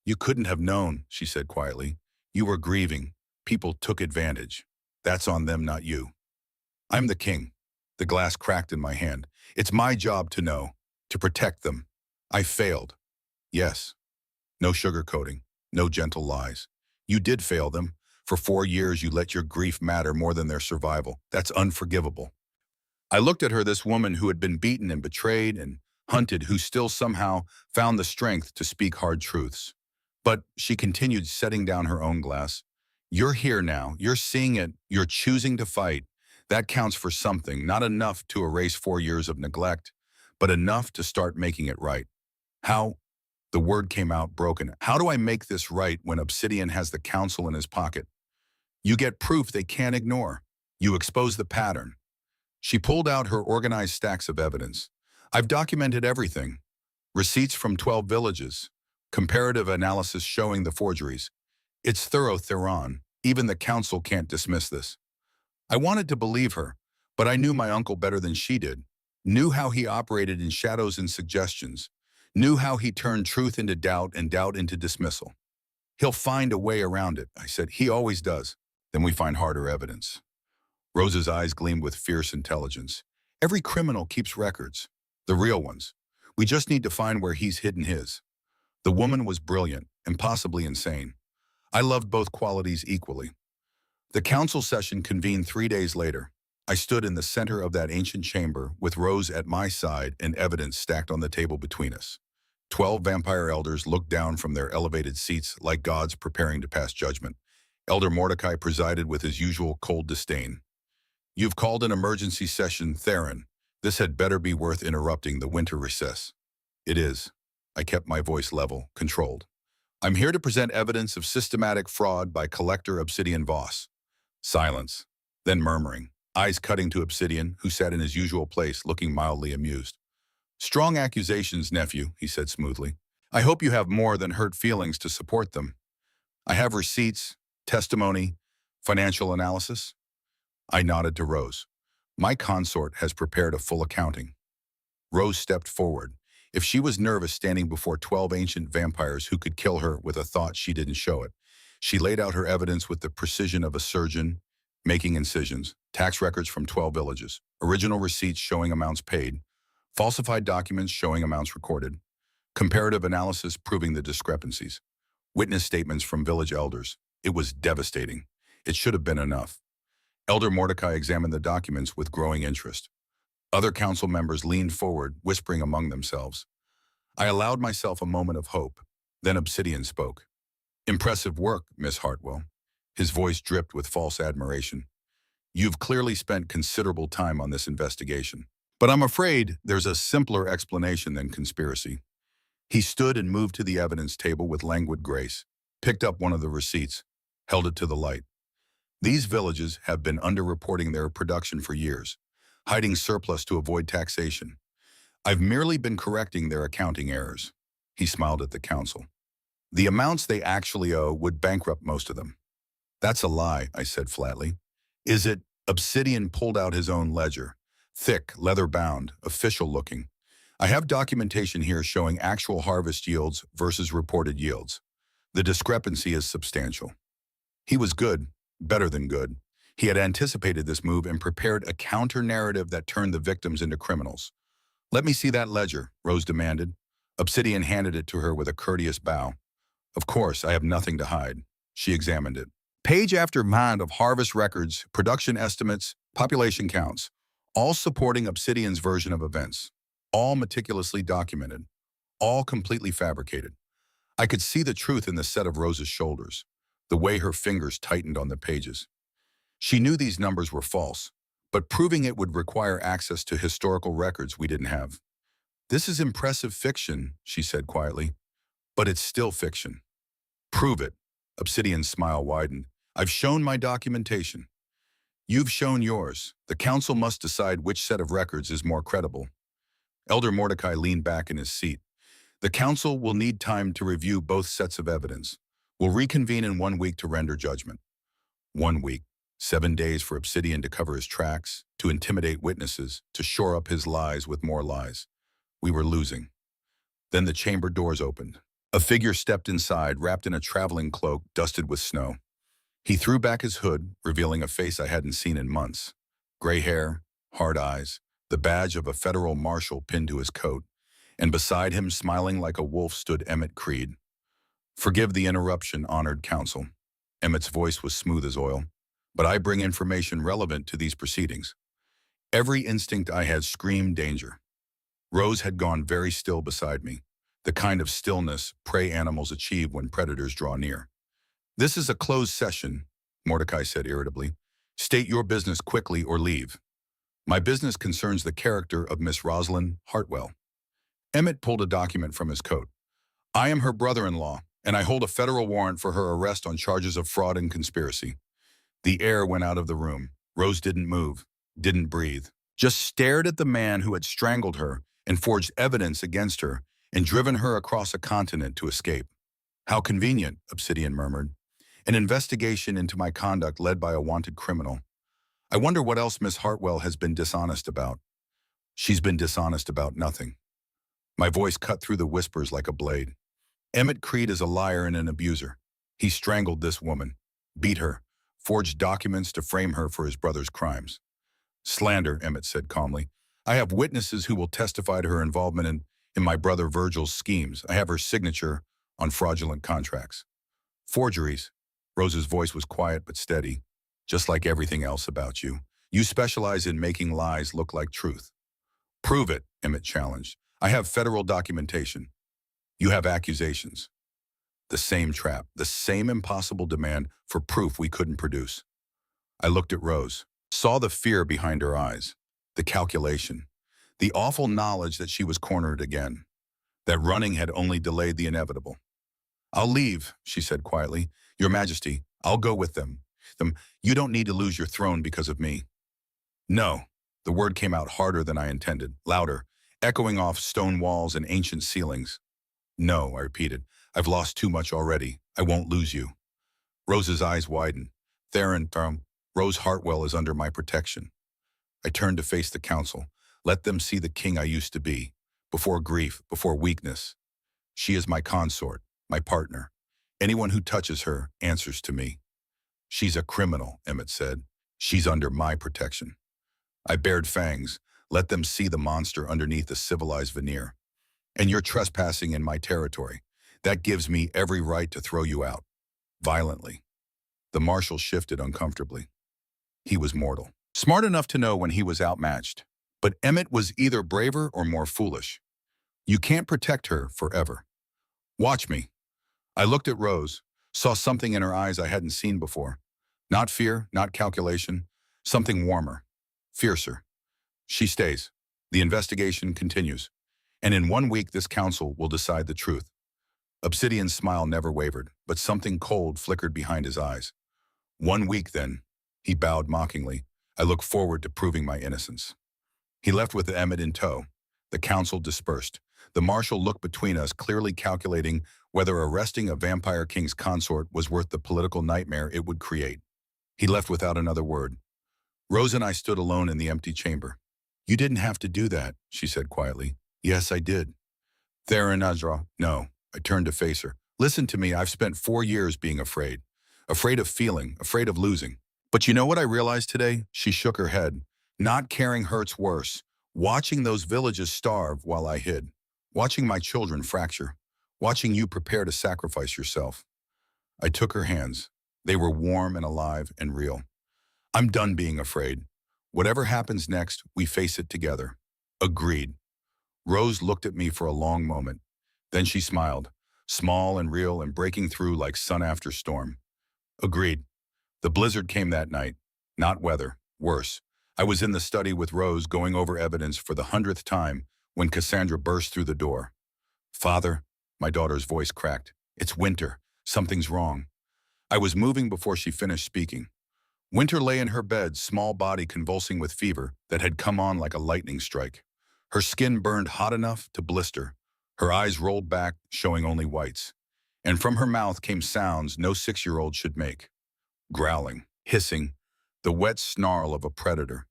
"You couldn't have known," she said quietly. "You were grieving. People took advantage. That's on them, not you." "I'm the king." The glass cracked in my hand. "It's my job to know, to protect them. I failed. Yes. No sugarcoating, no gentle lies. You did fail them. For 4 years, you let your grief matter more than their survival. That's unforgivable. I looked at her, this woman who had been beaten and betrayed and hunted, who still somehow found the strength to speak hard truths. But she continued, setting down her own glass. You're here now. You're seeing it. You're choosing to fight. That counts for something, not enough to erase 4 years of neglect, but enough to start making it right. How? The word came out broken. How do I make this right when Obsidian has the council in his pocket? You get proof they can't ignore. You expose the pattern. She pulled out her organized stacks of evidence. I've documented everything. Receipts from 12 villages. Comparative analysis showing the forgeries. It's thorough, Theron. Even the council can't dismiss this. I wanted to believe her, but I knew my uncle better than she did. Knew how he operated in shadows and suggestions. Knew how he turned truth into doubt and doubt into dismissal. He'll find a way around it, I said. He always does. Then we find harder evidence. Rose's eyes gleamed with fierce intelligence. Every criminal keeps records. The real ones. We just need to find where he's hidden his. The woman was brilliant and possibly insane. I loved both qualities equally. The council session convened 3 days later. I stood in the center of that ancient chamber with Rose at my side and evidence stacked on the table between us. 12 vampire elders looked down from their elevated seats like gods preparing to pass judgment. Elder Mordecai presided with his usual cold disdain. You've called an emergency session, Theron. This had better be worth interrupting the winter recess. It is. I kept my voice level, controlled. I'm here to present evidence of systematic fraud by Collector Obsidian Voss. Silence. Then murmuring. Eyes cutting to Obsidian, who sat in his usual place, looking mildly amused. Strong accusations, nephew, he said smoothly. I hope you have more than hurt feelings to support them. I have receipts, testimony, financial analysis. I nodded to Rose. My consort has prepared a full accounting. Rose stepped forward. If she was nervous standing before 12 ancient vampires who could kill her with a thought, she didn't show it. She laid out her evidence with the precision of a surgeon, making incisions, tax records from 12 villages, original receipts showing amounts paid, falsified documents showing amounts recorded, comparative analysis proving the discrepancies, witness statements from village elders. It was devastating. It should have been enough. Elder Mordecai examined the documents with growing interest. Other council members leaned forward, whispering among themselves. I allowed myself a moment of hope. Then Obsidian spoke. Impressive work, Miss Hartwell. His voice dripped with false admiration. You've clearly spent considerable time on this investigation. But I'm afraid there's a simpler explanation than conspiracy. He stood and moved to the evidence table with languid grace, picked up one of the receipts, held it to the light. These villages have been underreporting their production for years, hiding surplus to avoid taxation. I've merely been correcting their accounting errors. He smiled at the council. The amounts they actually owe would bankrupt most of them. That's a lie, I said flatly. Is it? Obsidian pulled out his own ledger. Thick, leather-bound, official-looking. I have documentation here showing actual harvest yields versus reported yields. The discrepancy is substantial. He was good, better than good. He had anticipated this move and prepared a counter-narrative that turned the victims into criminals. Let me see that ledger, Rose demanded. Obsidian handed it to her with a courteous bow. Of course, I have nothing to hide. She examined it. Page after page of harvest records, production estimates, population counts, all supporting Obsidian's version of events. All meticulously documented. All completely fabricated. I could see the truth in the set of Rose's shoulders, the way her fingers tightened on the pages. She knew these numbers were false, but proving it would require access to historical records we didn't have. This is impressive fiction, she said quietly, but it's still fiction. Prove it. Obsidian's smile widened. I've shown my documentation. You've shown yours. The council must decide which set of records is more credible. Elder Mordecai leaned back in his seat. The council will need time to review both sets of evidence. We'll reconvene in 1 week to render judgment. 1 week. 7 days for Obsidian to cover his tracks, to intimidate witnesses, to shore up his lies with more lies. We were losing. Then the chamber doors opened. A figure stepped inside, wrapped in a traveling cloak dusted with snow. He threw back his hood, revealing a face I hadn't seen in months. Gray hair, hard eyes, the badge of a federal marshal pinned to his coat, and beside him, smiling like a wolf, stood Emmett Creed. Forgive the interruption, honored council. Emmett's voice was smooth as oil. But I bring information relevant to these proceedings. Every instinct I had screamed danger. Rose had gone very still beside me, the kind of stillness prey animals achieve when predators draw near. This is a closed session, Mordecai said irritably. State your business quickly or leave. My business concerns the character of Miss Rosalind Hartwell. Emmett pulled a document from his coat. I am her brother-in-law, and I hold a federal warrant for her arrest on charges of fraud and conspiracy. The air went out of the room. Rose didn't move, didn't breathe, just stared at the man who had strangled her and forged evidence against her and driven her across a continent to escape. How convenient, Obsidian murmured. An investigation into my conduct led by a wanted criminal. I wonder what else Miss Hartwell has been dishonest about. She's been dishonest about nothing. My voice cut through the whispers like a blade. Emmett Creed is a liar and an abuser. He strangled this woman, beat her, forged documents to frame her for his brother's crimes. Slander, Emmett said calmly. I have witnesses who will testify to her involvement in my brother Virgil's schemes. I have her signature on fraudulent contracts. Forgeries. Rose's voice was quiet but steady, just like everything else about you. You specialize in making lies look like truth. Prove it, Emmett challenged. I have federal documentation. You have accusations. The same trap, the same impossible demand for proof we couldn't produce. I looked at Rose, saw the fear behind her eyes, the calculation, the awful knowledge that she was cornered again, that running had only delayed the inevitable. I'll leave, she said quietly. Your Majesty, I'll go with them. You don't need to lose your throne because of me. No. The word came out harder than I intended, louder, echoing off stone walls and ancient ceilings. No, I repeated. I've lost too much already. I won't lose you. Rose's eyes widened. Theron, Rose Hartwell is under my protection. I turned to face the council. Let them see the king I used to be. Before grief, before weakness. She is my consort, my partner. Anyone who touches her answers to me. She's a criminal, Emmett said. She's under my protection. I bared fangs. Let them see the monster underneath the civilized veneer. And you're trespassing in my territory. That gives me every right to throw you out. Violently. The marshal shifted uncomfortably. He was mortal. Smart enough to know when he was outmatched. But Emmett was either braver or more foolish. You can't protect her forever. Watch me. I looked at Rose, saw something in her eyes I hadn't seen before. Not fear, not calculation, something warmer, fiercer. She stays. The investigation continues. And in 1 week, this council will decide the truth. Obsidian's smile never wavered, but something cold flickered behind his eyes. 1 week, then. He bowed mockingly. I look forward to proving my innocence. He left with Emmett in tow. The council dispersed. The marshal looked between us, clearly calculating whether arresting a vampire king's consort was worth the political nightmare it would create. He left without another word. Rose and I stood alone in the empty chamber. You didn't have to do that, she said quietly. Yes, I did. Theron Azra, no. I turned to face her. Listen to me, I've spent 4 years being afraid. Afraid of feeling, afraid of losing. But you know what I realized today? She shook her head. Not caring hurts worse. Watching those villages starve while I hid. Watching my children fracture. Watching you prepare to sacrifice yourself. I took her hands. They were warm and alive and real. I'm done being afraid. Whatever happens next, we face it together. Agreed. Rose looked at me for a long moment. Then she smiled, small and real and breaking through like sun after storm. Agreed. The blizzard came that night. Not weather. Worse. I was in the study with Rose going over evidence for the 100th time when Cassandra burst through the door. Father, my daughter's voice cracked. It's Winter. Something's wrong. I was moving before she finished speaking. Winter lay in her bed, small body convulsing with fever that had come on like a lightning strike. Her skin burned hot enough to blister. Her eyes rolled back, showing only whites. And from her mouth came sounds no 6-year-old should make. Growling, hissing, the wet snarl of a predator.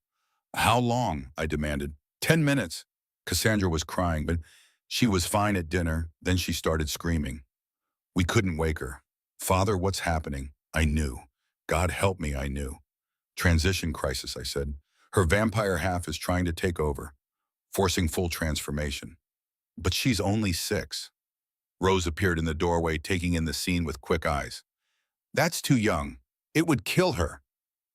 How long? I demanded. 10 minutes. Cassandra was crying, but she was fine at dinner. Then she started screaming. We couldn't wake her. Father, what's happening? I knew. God help me, I knew. Transition crisis, I said. Her vampire half is trying to take over, forcing full transformation. But she's only 6. Rose appeared in the doorway, taking in the scene with quick eyes. That's too young. It would kill her.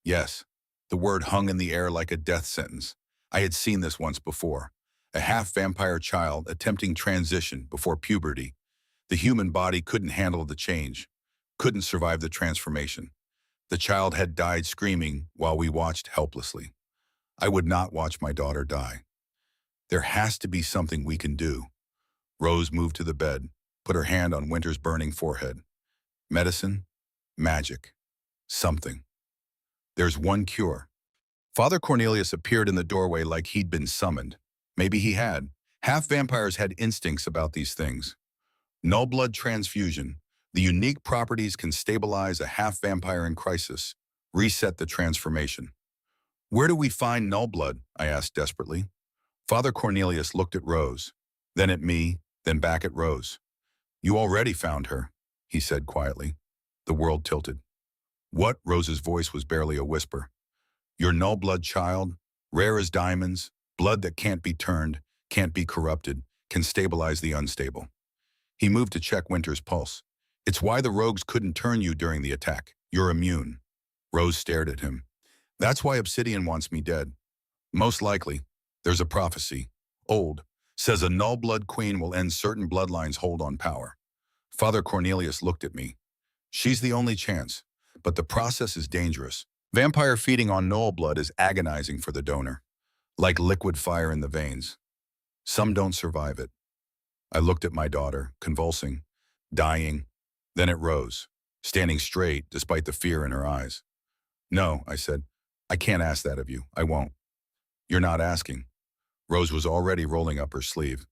Yes, the word hung in the air like a death sentence. I had seen this once before. A half-vampire child attempting transition before puberty. The human body couldn't handle the change, couldn't survive the transformation. The child had died screaming while we watched helplessly. I would not watch my daughter die. There has to be something we can do. Rose moved to the bed, put her hand on Winter's burning forehead. Medicine? Magic. Something. There's one cure. Father Cornelius appeared in the doorway like he'd been summoned. Maybe he had. Half-vampires had instincts about these things. Null blood transfusion. The unique properties can stabilize a half-vampire in crisis, reset the transformation. Where do we find null blood? I asked desperately. Father Cornelius looked at Rose, then at me, then back at Rose. You already found her, he said quietly. The world tilted. What? Rose's voice was barely a whisper. Your null blood child, rare as diamonds, blood that can't be turned, can't be corrupted, can stabilize the unstable. He moved to check Winter's pulse. It's why the rogues couldn't turn you during the attack. You're immune. Rose stared at him. That's why Obsidian wants me dead. Most likely. There's a prophecy. Old. Says a null blood queen will end certain bloodlines' hold on power. Father Cornelius looked at me. She's the only chance, but the process is dangerous. Vampire feeding on null blood is agonizing for the donor, like liquid fire in the veins. Some don't survive it. I looked at my daughter, convulsing, dying, then at Rose, standing straight despite the fear in her eyes. No, I said, I can't ask that of you. I won't. You're not asking. Rose was already rolling up her sleeve.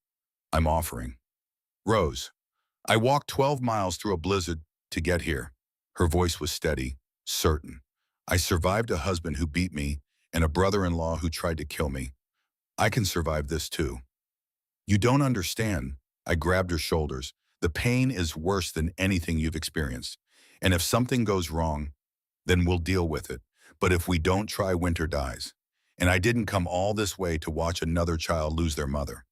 I'm offering. Rose. I walked 12 miles through a blizzard to get here. Her voice was steady, certain. I survived a husband who beat me and a brother-in-law who tried to kill me. I can survive this too. You don't understand. I grabbed her shoulders. The pain is worse than anything you've experienced. And if something goes wrong, then we'll deal with it. But if we don't try, Winter dies. And I didn't come all this way to watch another child lose their mother.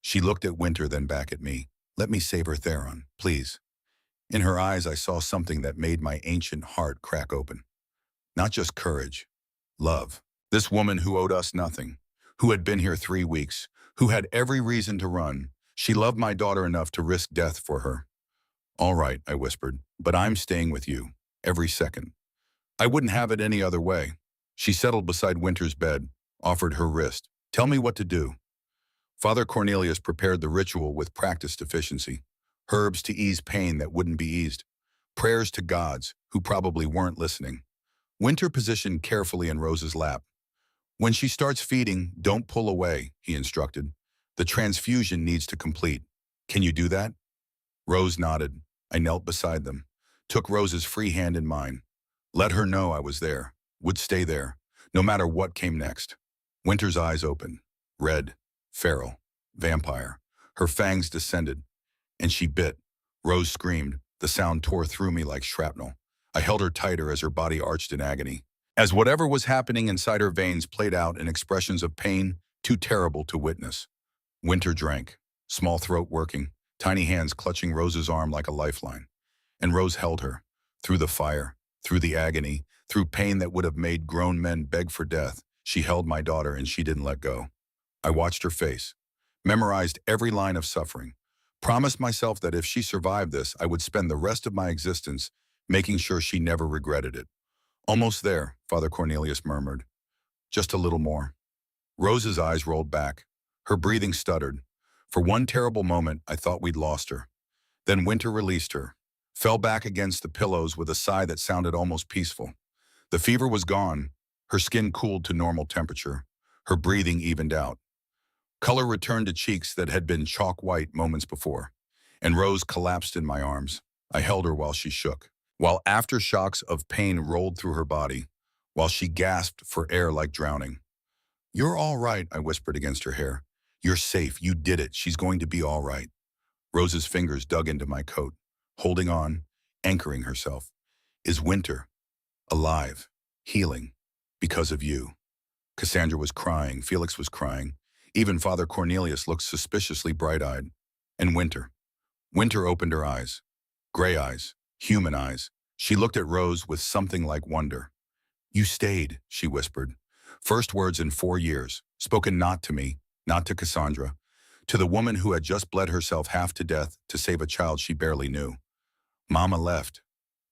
She looked at Winter, then back at me. Let me save her, Theron, please. In her eyes, I saw something that made my ancient heart crack open. Not just courage, love. This woman who owed us nothing, who had been here 3 weeks, who had every reason to run. She loved my daughter enough to risk death for her. All right, I whispered, but I'm staying with you, every second. I wouldn't have it any other way. She settled beside Winter's bed, offered her wrist. Tell me what to do. Father Cornelius prepared the ritual with practiced efficiency. Herbs to ease pain that wouldn't be eased. Prayers to gods who probably weren't listening. Winter positioned carefully in Rose's lap. When she starts feeding, don't pull away, he instructed. The transfusion needs to complete. Can you do that? Rose nodded. I knelt beside them, took Rose's free hand in mine. Let her know I was there, would stay there, no matter what came next. Winter's eyes opened, red, feral, vampire. Her fangs descended, and she bit. Rose screamed. The sound tore through me like shrapnel. I held her tighter as her body arched in agony. As whatever was happening inside her veins played out in expressions of pain too terrible to witness. Winter drank, small throat working, tiny hands clutching Rose's arm like a lifeline. And Rose held her, through the fire, through the agony, through pain that would have made grown men beg for death. She held my daughter and she didn't let go. I watched her face, memorized every line of suffering, promised myself that if she survived this, I would spend the rest of my existence making sure she never regretted it. Almost there, Father Cornelius murmured. Just a little more. Rose's eyes rolled back. Her breathing stuttered. For one terrible moment, I thought we'd lost her. Then Winter released her, fell back against the pillows with a sigh that sounded almost peaceful. The fever was gone. Her skin cooled to normal temperature. Her breathing evened out. Color returned to cheeks that had been chalk white moments before, and Rose collapsed in my arms. I held her while she shook, while aftershocks of pain rolled through her body, while she gasped for air like drowning. You're all right, I whispered against her hair. You're safe. You did it. She's going to be all right. Rose's fingers dug into my coat, holding on, anchoring herself. Is Winter alive, healing, because of you? Cassandra was crying. Felix was crying. Even Father Cornelius looked suspiciously bright-eyed. And Winter. Winter opened her eyes. Gray eyes, human eyes, She looked at Rose with something like wonder. You stayed, she whispered. First words in 4 years, spoken not to me, not to Cassandra, to the woman who had just bled herself half to death to save a child she barely knew. Mama left.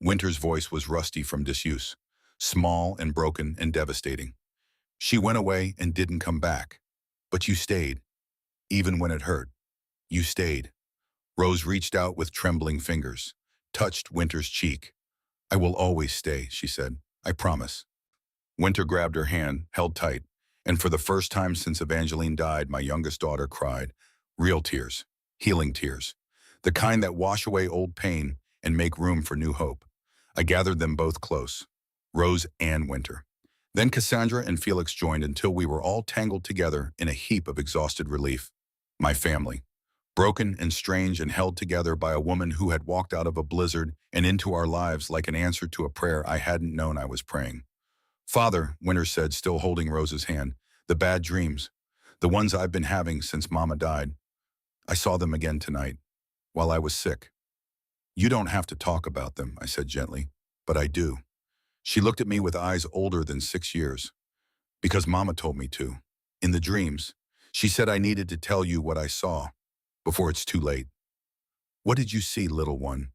Winter's voice was rusty from disuse, small and broken and devastating. She went away and didn't come back. But you stayed, even when it hurt. You stayed. Rose reached out with trembling fingers, touched Winter's cheek. I will always stay, she said. I promise. Winter grabbed her hand, held tight, and for the first time since Evangeline died, my youngest daughter cried. Real tears, healing tears, the kind that wash away old pain and make room for new hope. I gathered them both close, Rose and Winter. Then Cassandra and Felix joined until we were all tangled together in a heap of exhausted relief. My family, broken and strange and held together by a woman who had walked out of a blizzard and into our lives like an answer to a prayer I hadn't known I was praying. Father, Winter said, still holding Rose's hand, the bad dreams, the ones I've been having since Mama died. I saw them again tonight, while I was sick. You don't have to talk about them, I said gently, but I do. She looked at me with eyes older than 6 years. Because Mama told me to. In the dreams, she said I needed to tell you what I saw, before it's too late. What did you see, little one?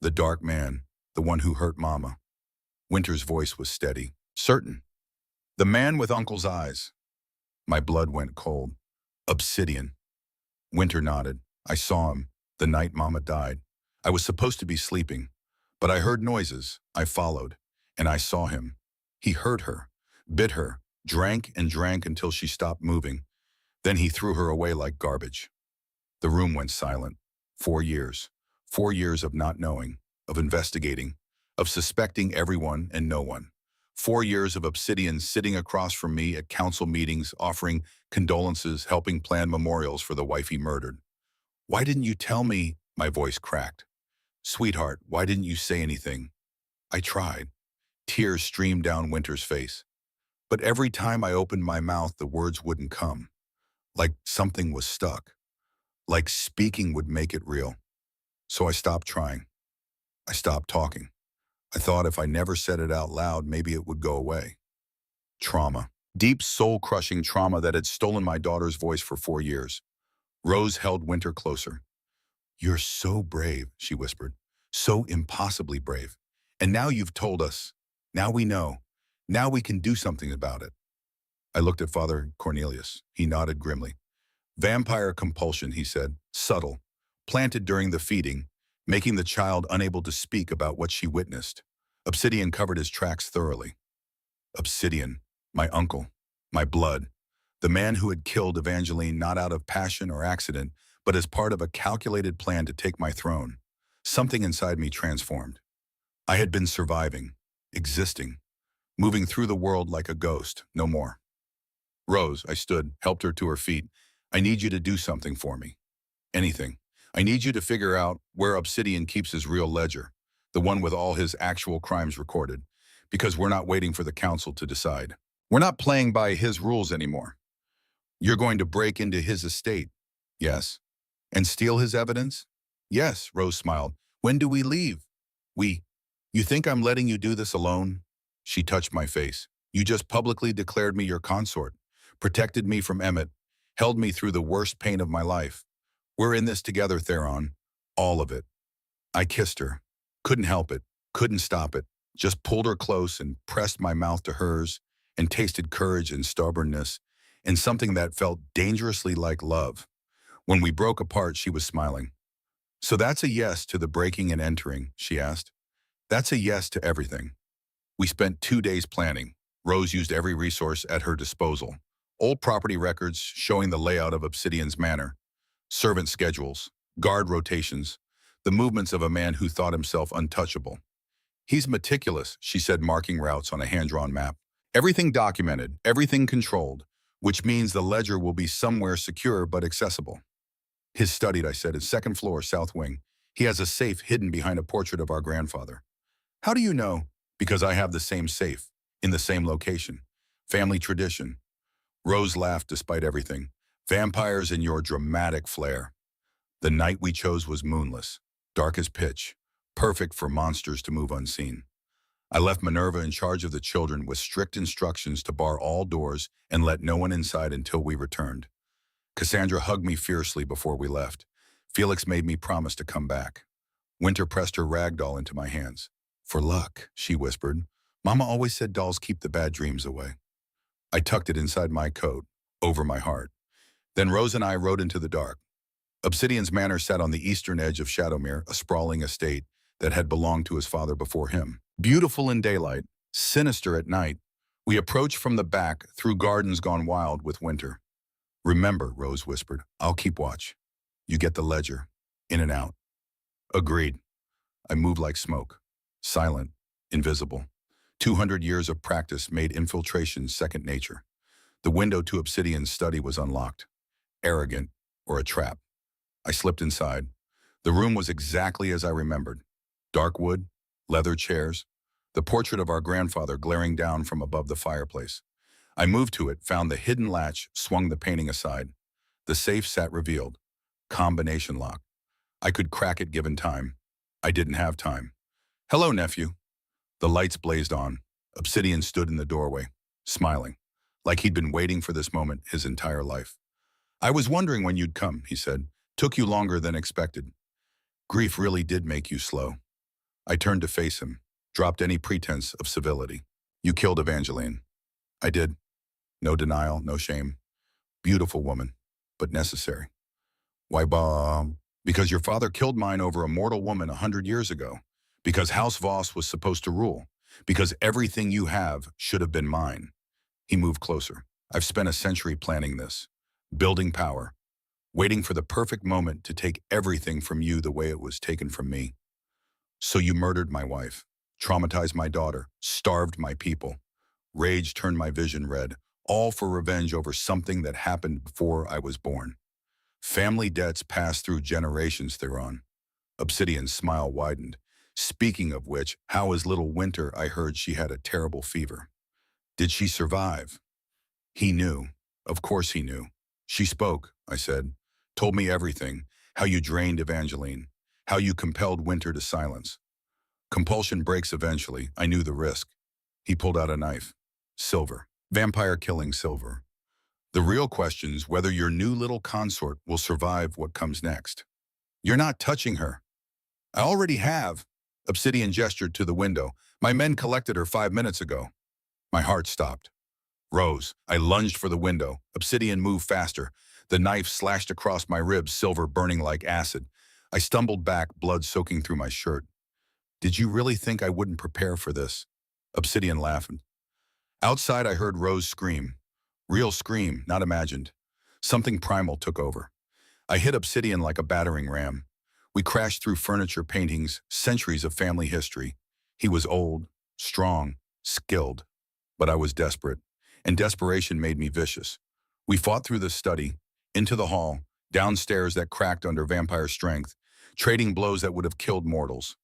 The dark man, the one who hurt Mama. Winter's voice was steady, certain. The man with Uncle's eyes. My blood went cold. Obsidian. Winter nodded. I saw him, the night Mama died. I was supposed to be sleeping, but I heard noises. I followed, and I saw him. He hurt her, bit her, drank and drank until she stopped moving. Then he threw her away like garbage. The room went silent. 4 years. 4 years of not knowing, of investigating, of suspecting everyone and no one. 4 years of Obsidian sitting across from me at council meetings, offering condolences, helping plan memorials for the wife he murdered. Why didn't you tell me? My voice cracked. Sweetheart, why didn't you say anything? I tried. Tears streamed down Winter's face. But every time I opened my mouth, the words wouldn't come. Like something was stuck. Like speaking would make it real. So I stopped trying. I stopped talking. I thought if I never said it out loud, maybe it would go away. Trauma. Deep, soul-crushing trauma that had stolen my daughter's voice for 4 years. Rose held Winter closer. You're so brave, she whispered. So impossibly brave. And now you've told us. Now we know. Now we can do something about it. I looked at Father Cornelius. He nodded grimly. Vampire compulsion, he said, subtle, planted during the feeding, making the child unable to speak about what she witnessed. Obsidian covered his tracks thoroughly. Obsidian, my uncle, my blood, the man who had killed Evangeline not out of passion or accident, but as part of a calculated plan to take my throne. Something inside me transformed. I had been surviving, existing, moving through the world like a ghost, no more. Rose, I stood, helped her to her feet. I need you to do something for me. Anything. I need you to figure out where Obsidian keeps his real ledger, the one with all his actual crimes recorded, because we're not waiting for the council to decide. We're not playing by his rules anymore. You're going to break into his estate. Yes. And steal his evidence? Yes, Rose smiled. When do we leave? You think I'm letting you do this alone? She touched my face. You just publicly declared me your consort, protected me from Emmett, held me through the worst pain of my life. We're in this together, Theron. All of it. I kissed her. Couldn't help it. Couldn't stop it. Just pulled her close and pressed my mouth to hers and tasted courage and stubbornness and something that felt dangerously like love. When we broke apart, she was smiling. So that's a yes to the breaking and entering, she asked. That's a yes to everything. We spent 2 days planning. Rose used every resource at her disposal. Old property records showing the layout of Obsidian's manor, servant schedules, guard rotations, the movements of a man who thought himself untouchable. He's meticulous, she said, marking routes on a hand-drawn map. Everything documented, everything controlled, which means the ledger will be somewhere secure but accessible. His studied, I said, is second floor, south wing. He has a safe hidden behind a portrait of our grandfather. How do you know? Because I have the same safe, in the same location. Family tradition. Rose laughed despite everything. Vampires in your dramatic flair. The night we chose was moonless, dark as pitch, perfect for monsters to move unseen. I left Minerva in charge of the children with strict instructions to bar all doors and let no one inside until we returned. Cassandra hugged me fiercely before we left. Felix made me promise to come back. Winter pressed her rag doll into my hands. "For luck," she whispered. "Mama always said dolls keep the bad dreams away." I tucked it inside my coat, over my heart. Then Rose and I rode into the dark. Obsidian's manor sat on the eastern edge of Shadowmere, a sprawling estate that had belonged to his father before him. Beautiful in daylight, sinister at night, we approached from the back through gardens gone wild with winter. "Remember," Rose whispered, "I'll keep watch. You get the ledger, in and out." Agreed. I moved like smoke, silent, invisible. 200 years of practice made infiltration second nature. The window to Obsidian's study was unlocked. Arrogant, or a trap. I slipped inside. The room was exactly as I remembered. Dark wood, leather chairs, the portrait of our grandfather glaring down from above the fireplace. I moved to it, found the hidden latch, swung the painting aside. The safe sat revealed. Combination lock. I could crack it given time. I didn't have time. "Hello, nephew." The lights blazed on. Obsidian stood in the doorway, smiling, like he'd been waiting for this moment his entire life. "I was wondering when you'd come," he said. "Took you longer than expected." Grief really did make you slow. I turned to face him, dropped any pretense of civility. "You killed Evangeline." "I did." No denial, no shame. "Beautiful woman, but necessary." "Why, because your father killed mine over a mortal woman 100 years ago. Because House Voss was supposed to rule. Because everything you have should have been mine." He moved closer. "I've spent a century planning this. Building power. Waiting for the perfect moment to take everything from you the way it was taken from me. So you murdered my wife, traumatized my daughter, starved my people. Rage turned my vision red, all for revenge over something that happened before I was born. Family debts pass through generations, Theron." Obsidian's smile widened. "Speaking of which, how is little Winter? I heard she had a terrible fever." "Did she survive?" He knew. Of course he knew. "She spoke," I said. "Told me everything. How you drained Evangeline. How you compelled Winter to silence. Compulsion breaks eventually. I knew the risk." He pulled out a knife. "Silver. Vampire killing silver. The real question's whether your new little consort will survive what comes next." "You're not touching her." "I already have." Obsidian gestured to the window. "My men collected her 5 minutes ago." My heart stopped. "Rose." I lunged for the window. Obsidian moved faster. The knife slashed across my ribs, silver burning like acid. I stumbled back, blood soaking through my shirt. "Did you really think I wouldn't prepare for this?" Obsidian laughed. Outside, I heard Rose scream. Real scream, not imagined. Something primal took over. I hit Obsidian like a battering ram. We crashed through furniture, paintings, centuries of family history. He was old, strong, skilled. But I was desperate, and desperation made me vicious. We fought through the study, into the hall, downstairs that cracked under vampire strength, trading blows that would have killed mortals.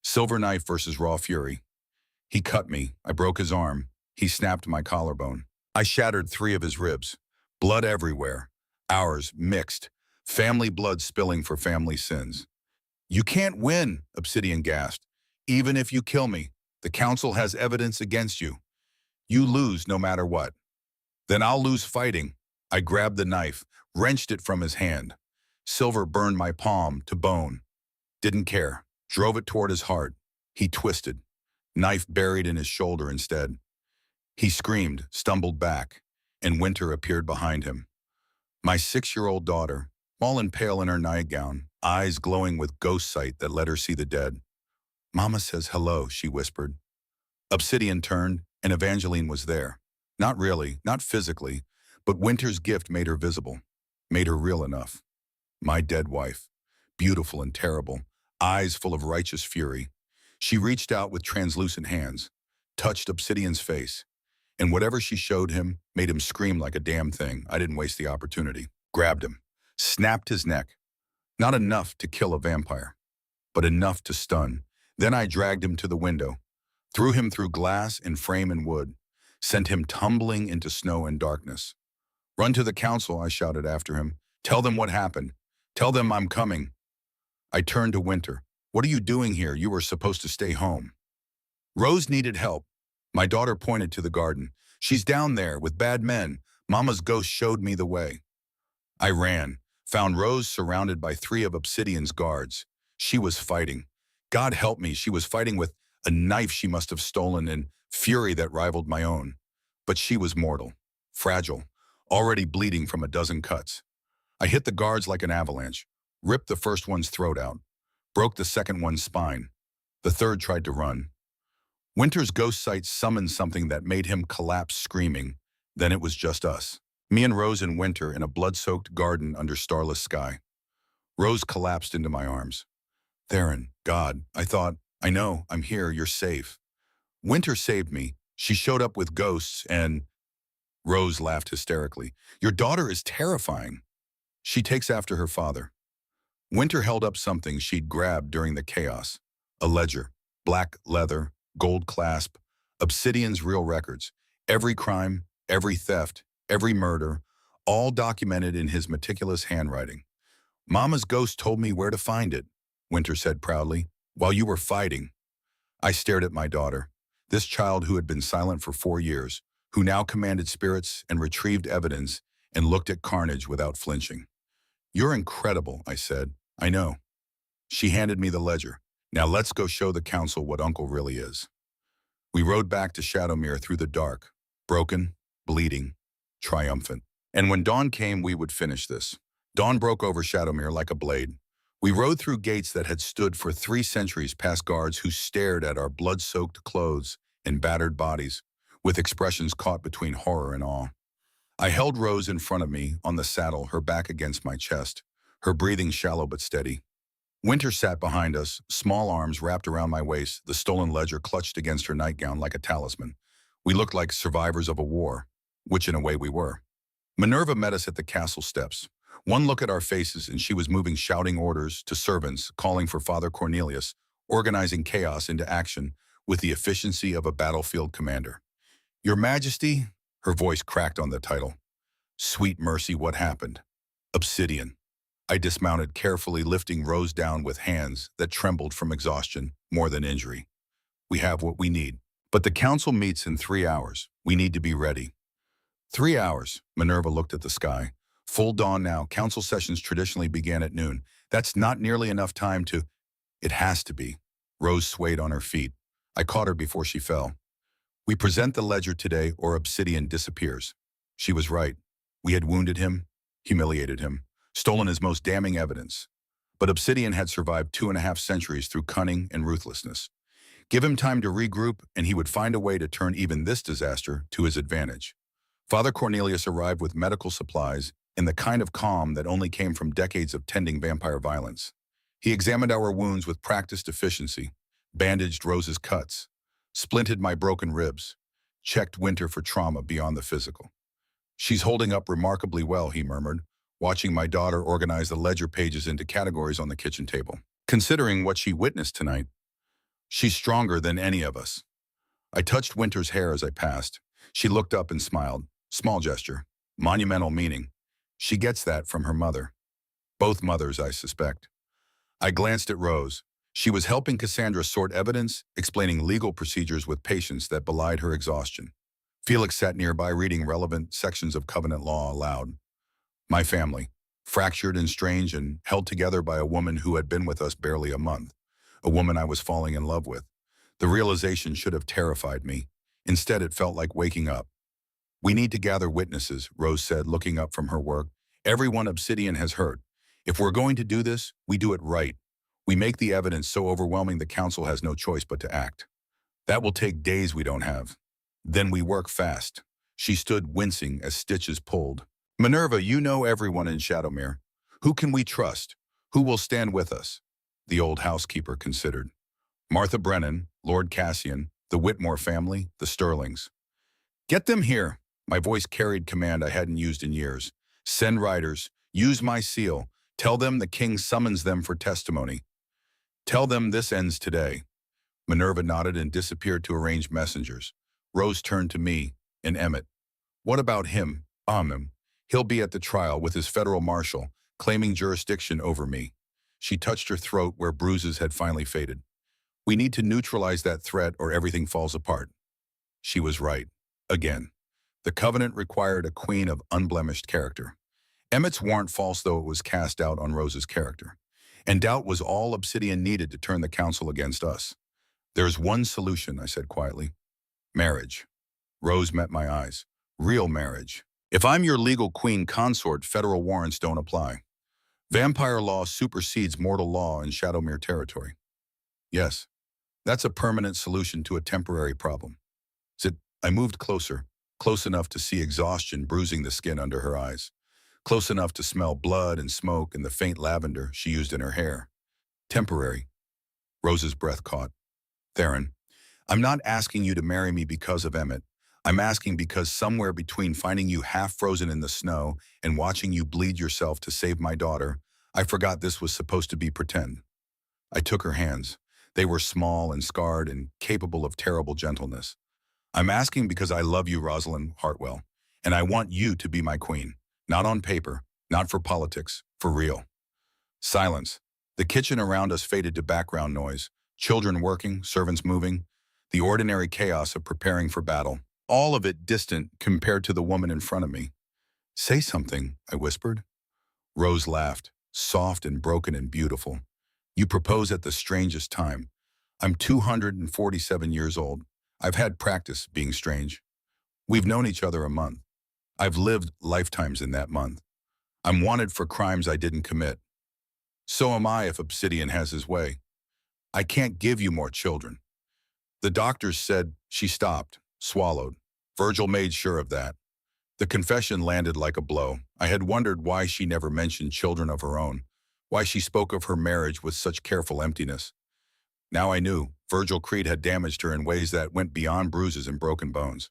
Silver knife versus raw fury. He cut me. I broke his arm. He snapped my collarbone. I shattered 3 of his ribs. Blood everywhere. Ours mixed. Family blood spilling for family sins. "You can't win," Obsidian gasped. "Even if you kill me, the council has evidence against you. You lose no matter what." "Then I'll lose fighting." I grabbed the knife, wrenched it from his hand. Silver burned my palm to bone. Didn't care. Drove it toward his heart. He twisted. Knife buried in his shoulder instead. He screamed, stumbled back, and Winter appeared behind him. My 6-year-old daughter, small and pale in her nightgown, eyes glowing with ghost sight that let her see the dead. "Mama says hello," she whispered. Obsidian turned, and Evangeline was there. Not really, not physically, but Winter's gift made her visible, made her real enough. My dead wife, beautiful and terrible, eyes full of righteous fury. She reached out with translucent hands, touched Obsidian's face, and whatever she showed him made him scream like a damn thing. I didn't waste the opportunity. Grabbed him, snapped his neck. Not enough to kill a vampire, but enough to stun. Then I dragged him to the window, threw him through glass and frame and wood, sent him tumbling into snow and darkness. "Run to the council," I shouted after him. "Tell them what happened. Tell them I'm coming." I turned to Winter. What are you doing here? You were supposed to stay home. Rose needed help. My daughter pointed to the garden. She's down there with bad men. Mama's ghost showed me the way. I ran, found Rose surrounded by 3 of Obsidian's guards. She was fighting. God help me, she was fighting with a knife she must have stolen in fury that rivaled my own. But she was mortal, fragile, already bleeding from a dozen cuts. I hit the guards like an avalanche, ripped the first one's throat out, broke the second one's spine. The third tried to run. Winter's ghost sight summoned something that made him collapse screaming. Then it was just us. Me and Rose and Winter in a blood-soaked garden under starless sky. Rose collapsed into my arms. Theron, God, I thought, I know, I'm here, you're safe. Winter saved me. She showed up with ghosts and... Rose laughed hysterically. Your daughter is terrifying. She takes after her father. Winter held up something she'd grabbed during the chaos. A ledger, black leather, gold clasp, Obsidian's real records. Every crime, every theft, every murder, all documented in his meticulous handwriting. Mama's ghost told me where to find it, Winter said proudly, while you were fighting. I stared at my daughter, this child who had been silent for 4 years, who now commanded spirits and retrieved evidence and looked at carnage without flinching. You're incredible, I said. I know. She handed me the ledger. Now let's go show the council what Uncle really is. We rode back to Shadowmere through the dark, broken, bleeding, triumphant. And when dawn came, we would finish this. Dawn broke over Shadowmere like a blade. We rode through gates that had stood for 3 centuries past guards who stared at our blood-soaked clothes and battered bodies, with expressions caught between horror and awe. I held Rose in front of me on the saddle, her back against my chest, her breathing shallow but steady. Winter sat behind us, small arms wrapped around my waist, the stolen ledger clutched against her nightgown like a talisman. We looked like survivors of a war, which in a way we were. Minerva met us at the castle steps. One look at our faces and she was moving shouting orders to servants, calling for Father Cornelius, organizing chaos into action with the efficiency of a battlefield commander. Your Majesty, her voice cracked on the title. Sweet mercy, what happened? Obsidian. I dismounted carefully, lifting Rose down with hands that trembled from exhaustion more than injury. We have what we need. But the council meets in 3 hours. We need to be ready. 3 hours, Minerva looked at the sky. Full dawn now. Council sessions traditionally began at noon. That's not nearly enough time to... It has to be. Rose swayed on her feet. I caught her before she fell. We present the ledger today or Obsidian disappears. She was right. We had wounded him, humiliated him, stolen his most damning evidence. But Obsidian had survived 2.5 centuries through cunning and ruthlessness. Give him time to regroup, and he would find a way to turn even this disaster to his advantage. Father Cornelius arrived with medical supplies and the kind of calm that only came from decades of tending vampire violence. He examined our wounds with practiced efficiency, bandaged Rose's cuts, splinted my broken ribs, checked Winter for trauma beyond the physical. She's holding up remarkably well, he murmured, watching my daughter organize the ledger pages into categories on the kitchen table. Considering what she witnessed tonight, she's stronger than any of us. I touched Winter's hair as I passed. She looked up and smiled. Small gesture, monumental meaning. She gets that from her mother. Both mothers, I suspect. I glanced at Rose. She was helping Cassandra sort evidence, explaining legal procedures with patience that belied her exhaustion. Felix sat nearby reading relevant sections of covenant law aloud. My family, fractured and strange and held together by a woman who had been with us barely a month, a woman I was falling in love with. The realization should have terrified me. Instead, it felt like waking up. We need to gather witnesses, Rose said, looking up from her work. Everyone Obsidian has heard. If we're going to do this, we do it right. We make the evidence so overwhelming the council has no choice but to act. That will take days we don't have. Then we work fast. She stood wincing as stitches pulled. Minerva, you know everyone in Shadowmere. Who can we trust? Who will stand with us? The old housekeeper considered. Martha Brennan, Lord Cassian, the Whitmore family, the Sterlings. Get them here. My voice carried command I hadn't used in years. Send riders. Use my seal. Tell them the king summons them for testimony. Tell them this ends today. Minerva nodded and disappeared to arrange messengers. Rose turned to me and Emmett. What about him? He'll be at the trial with his federal marshal, claiming jurisdiction over me. She touched her throat where bruises had finally faded. We need to neutralize that threat or everything falls apart. She was right. Again. The covenant required a queen of unblemished character. Emmett's warrant false though it was cast doubt on Rose's character. And doubt was all Obsidian needed to turn the council against us. There's one solution, I said quietly. Marriage. Rose met my eyes. Real marriage. If I'm your legal queen consort, federal warrants don't apply. Vampire law supersedes mortal law in Shadowmere territory. Yes, that's a permanent solution to a temporary problem. I moved closer, close enough to see exhaustion bruising the skin under her eyes, close enough to smell blood and smoke and the faint lavender she used in her hair. Temporary. Rose's breath caught. Theron, I'm not asking you to marry me because of Emmett. I'm asking because somewhere between finding you half frozen in the snow and watching you bleed yourself to save my daughter, I forgot this was supposed to be pretend. I took her hands. They were small and scarred and capable of terrible gentleness. I'm asking because I love you, Rosalind Hartwell, and I want you to be my queen. Not on paper, not for politics, for real. Silence. The kitchen around us faded to background noise. Children working, servants moving, the ordinary chaos of preparing for battle. All of it distant compared to the woman in front of me. Say something, I whispered. Rose laughed, soft and broken and beautiful. You propose at the strangest time. I'm 247 years old. I've had practice being strange. We've known each other a month. I've lived lifetimes in that month. I'm wanted for crimes I didn't commit. So am I if Obsidian has his way. I can't give you more children. The doctors said. She stopped, swallowed. Virgil made sure of that. The confession landed like a blow. I had wondered why she never mentioned children of her own, why she spoke of her marriage with such careful emptiness. Now I knew. Virgil Creed had damaged her in ways that went beyond bruises and broken bones.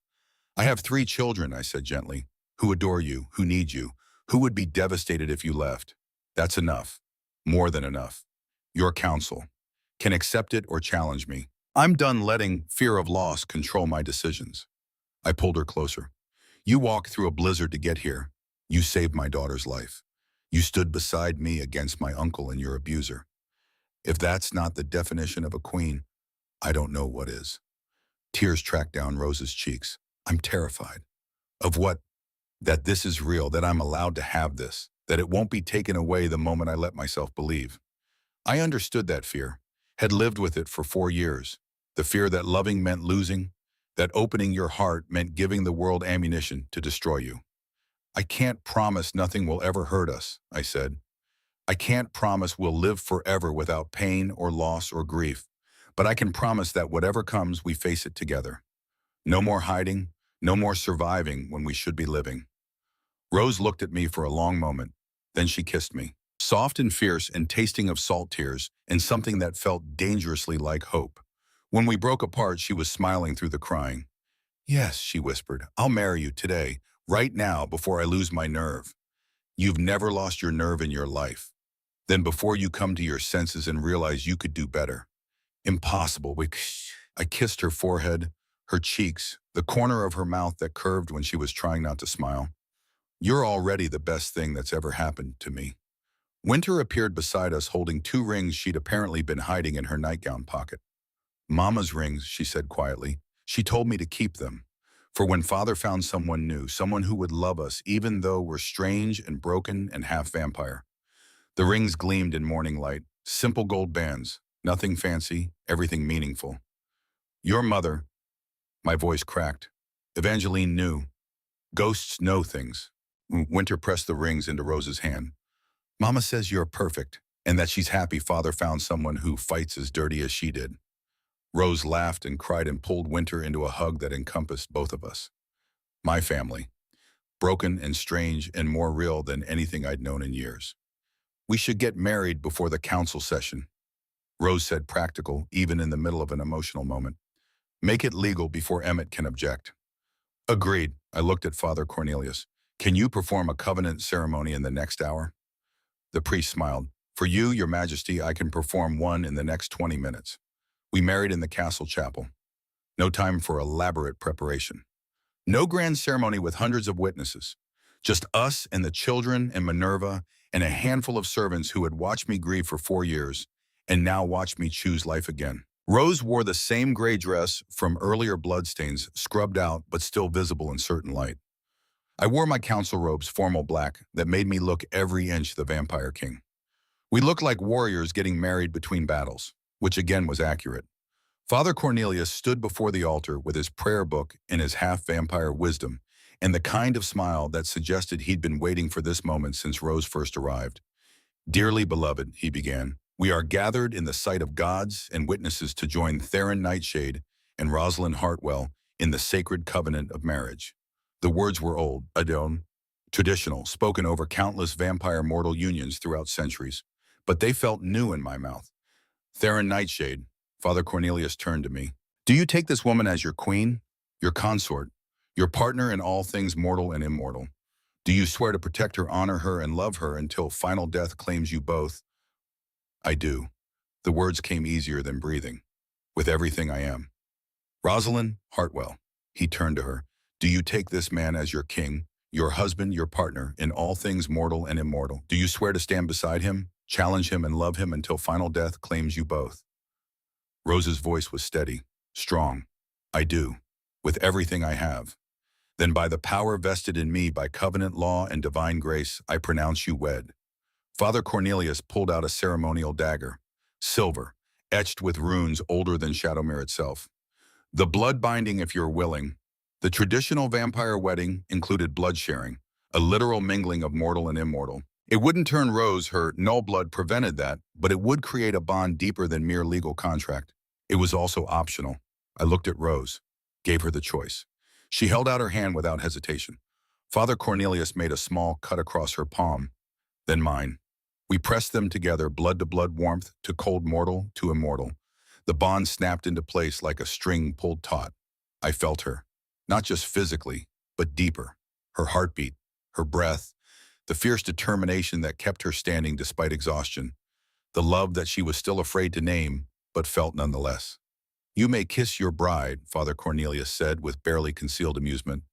I have 3 children, I said gently, who adore you, who need you, who would be devastated if you left. That's enough. More than enough. Your counsel can accept it or challenge me. I'm done letting fear of loss control my decisions. I pulled her closer. You walked through a blizzard to get here. You saved my daughter's life. You stood beside me against my uncle and your abuser. If that's not the definition of a queen, I don't know what is. Tears tracked down Rose's cheeks. I'm terrified. Of what? That this is real, that I'm allowed to have this, that it won't be taken away the moment I let myself believe. I understood that fear, had lived with it for 4 years. The fear that loving meant losing, that opening your heart meant giving the world ammunition to destroy you. I can't promise nothing will ever hurt us, I said. I can't promise we'll live forever without pain or loss or grief, but I can promise that whatever comes, we face it together. No more hiding, no more surviving when we should be living. Rose looked at me for a long moment, then she kissed me, soft and fierce and tasting of salt tears and something that felt dangerously like hope. When we broke apart, she was smiling through the crying. Yes, she whispered, I'll marry you today, right now, before I lose my nerve. You've never lost your nerve in your life. Then before you come to your senses and realize you could do better. Impossible. I kissed her forehead, her cheeks, the corner of her mouth that curved when she was trying not to smile. You're already the best thing that's ever happened to me. Winter appeared beside us holding 2 rings she'd apparently been hiding in her nightgown pocket. Mama's rings, she said quietly. She told me to keep them. For when Father found someone new, someone who would love us even though we're strange and broken and half vampire. The rings gleamed in morning light, simple gold bands, nothing fancy, everything meaningful. Your mother, my voice cracked. Evangeline knew. Ghosts know things. Winter pressed the rings into Rose's hand. Mama says you're perfect, and that she's happy Father found someone who fights as dirty as she did. Rose laughed and cried and pulled Winter into a hug that encompassed both of us. My family, broken and strange and more real than anything I'd known in years. We should get married before the council session. Rose said practical, even in the middle of an emotional moment. Make it legal before Emmett can object. Agreed. I looked at Father Cornelius. Can you perform a covenant ceremony in the next hour? The priest smiled. For you, your majesty, I can perform one in the next 20 minutes. We married in the castle chapel. No time for elaborate preparation. No grand ceremony with hundreds of witnesses. Just us and the children and Minerva and a handful of servants who had watched me grieve for 4 years and now watched me choose life again. Rose wore the same gray dress from earlier bloodstains, scrubbed out but still visible in certain light. I wore my council robes, formal black, that made me look every inch the Vampire King. We looked like warriors getting married between battles, which again was accurate. Father Cornelius stood before the altar with his prayer book and his half-vampire wisdom, and the kind of smile that suggested he'd been waiting for this moment since Rose first arrived. "Dearly beloved," he began, "we are gathered in the sight of gods and witnesses to join Theron Nightshade and Rosalind Hartwell in the sacred covenant of marriage." The words were old, adon, traditional, spoken over countless vampire mortal unions throughout centuries, but they felt new in my mouth. "Theron Nightshade," Father Cornelius turned to me. "Do you take this woman as your queen, your consort, your partner in all things mortal and immortal? Do you swear to protect her, honor her, and love her until final death claims you both?" "I do." The words came easier than breathing. "With everything I am." "Rosalind Hartwell," he turned to her, "do you take this man as your king, your husband, your partner in all things mortal and immortal? Do you swear to stand beside him, challenge him, and love him until final death claims you both?" Rose's voice was steady, strong. "I do, with everything I have." "Then by the power vested in me by covenant law and divine grace, I pronounce you wed." Father Cornelius pulled out a ceremonial dagger, silver, etched with runes older than Shadowmere itself. "The blood binding if you're willing." The traditional vampire wedding included blood sharing, a literal mingling of mortal and immortal. It wouldn't turn Rose, her null blood prevented that, but it would create a bond deeper than mere legal contract. It was also optional. I looked at Rose, gave her the choice. She held out her hand without hesitation. Father Cornelius made a small cut across her palm, then mine. We pressed them together, blood to blood warmth, to cold mortal, to immortal. The bond snapped into place like a string pulled taut. I felt her, not just physically, but deeper. Her heartbeat, her breath, the fierce determination that kept her standing despite exhaustion, the love that she was still afraid to name, but felt nonetheless. "You may kiss your bride," Father Cornelius said with barely concealed amusement.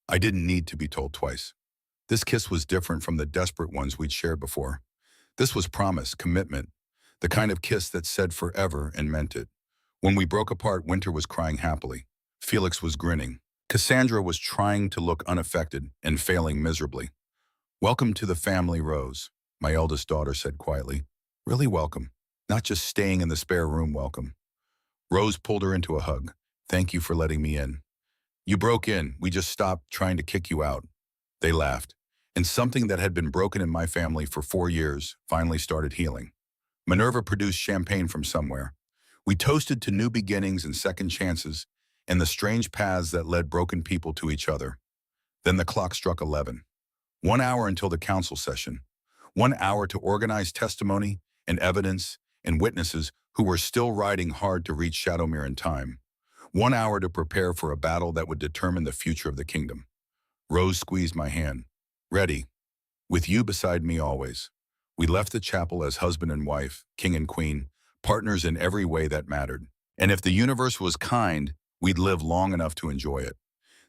I didn't need to be told twice. This kiss was different from the desperate ones we'd shared before. This was promise, commitment, the kind of kiss that said forever and meant it. When we broke apart, Winter was crying happily. Felix was grinning. Cassandra was trying to look unaffected and failing miserably. "Welcome to the family, Rose," my eldest daughter said quietly. "Really welcome. Not just staying in the spare room welcome." Rose pulled her into a hug. "Thank you for letting me in." "You broke in. We just stopped trying to kick you out." They laughed. And something that had been broken in my family for 4 years finally started healing. Minerva produced champagne from somewhere. We toasted to new beginnings and second chances, and the strange paths that led broken people to each other. Then the clock struck 11. 1 hour until the council session. 1 hour to organize testimony and evidence and witnesses who were still riding hard to reach Shadowmere in time. 1 hour to prepare for a battle that would determine the future of the kingdom. Rose squeezed my hand. "Ready. With you beside me always." We left the chapel as husband and wife, king and queen, partners in every way that mattered. And if the universe was kind, we'd live long enough to enjoy it.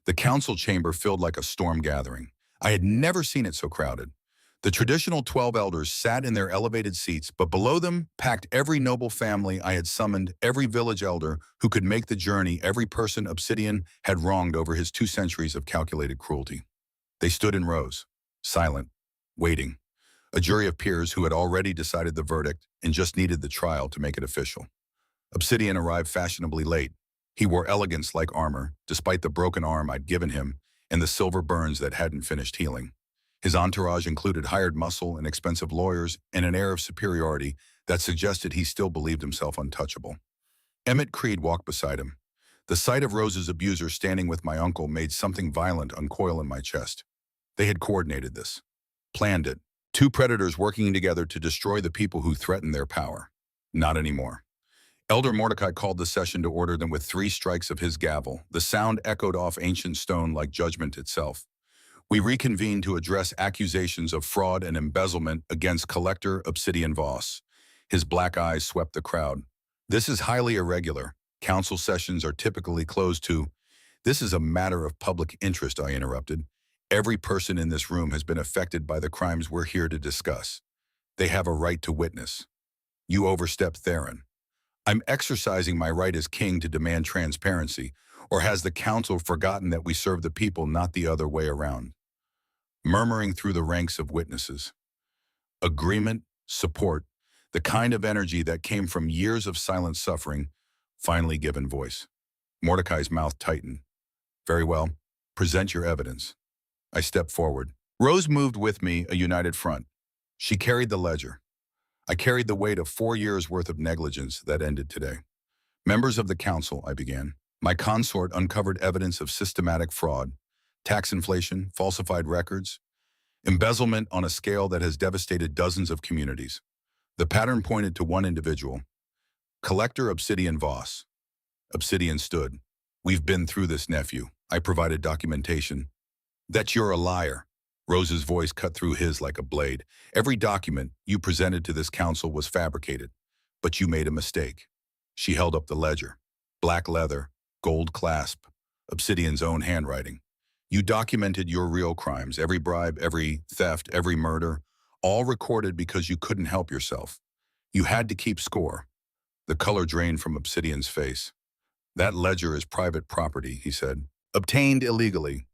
The council chamber filled like a storm gathering. I had never seen it so crowded. The traditional 12 elders sat in their elevated seats, but below them packed every noble family I had summoned, every village elder who could make the journey, every person Obsidian had wronged over his 2 centuries of calculated cruelty. They stood in rows, silent, waiting. A jury of peers who had already decided the verdict and just needed the trial to make it official. Obsidian arrived fashionably late. He wore elegance like armor, despite the broken arm I'd given him and the silver burns that hadn't finished healing. His entourage included hired muscle and expensive lawyers and an air of superiority that suggested he still believed himself untouchable. Emmett Creed walked beside him. The sight of Rose's abuser standing with my uncle made something violent uncoil in my chest. They had coordinated this, planned it. 2 predators working together to destroy the people who threatened their power. Not anymore. Elder Mordecai called the session to order, then with 3 strikes of his gavel, the sound echoed off ancient stone like judgment itself. We reconvened to address accusations of fraud and embezzlement against Collector Obsidian Voss. His black eyes swept the crowd. "This is highly irregular. Council sessions are typically closed to—" "This is a matter of public interest," I interrupted. Every person in this room has been affected by the crimes we're here to discuss. They have a right to witness. You overstep Theron. I'm exercising my right as king to demand transparency, or has the council forgotten that we serve the people, not the other way around? Murmuring through the ranks of witnesses. Agreement, support, the kind of energy that came from years of silent suffering, finally given voice. Mordecai's mouth tightened. Very well, present your evidence. I stepped forward. Rose moved with me, a united front. She carried the ledger. I carried the weight of 4 years' worth of negligence that ended today. Members of the council, I began. My consort uncovered evidence of systematic fraud, tax inflation, falsified records, embezzlement on a scale that has devastated dozens of communities. The pattern pointed to one individual. Collector Obsidian Voss. Obsidian stood. We've been through this, nephew. I provided documentation. That you're a liar. Rose's voice cut through his like a blade. Every document you presented to this council was fabricated, but you made a mistake. She held up the ledger. Black leather, gold clasp, Obsidian's own handwriting. You documented your real crimes, every bribe, every theft, every murder, all recorded because you couldn't help yourself. You had to keep score. The color drained from Obsidian's face. That ledger is private property, he said. Obtained illegally.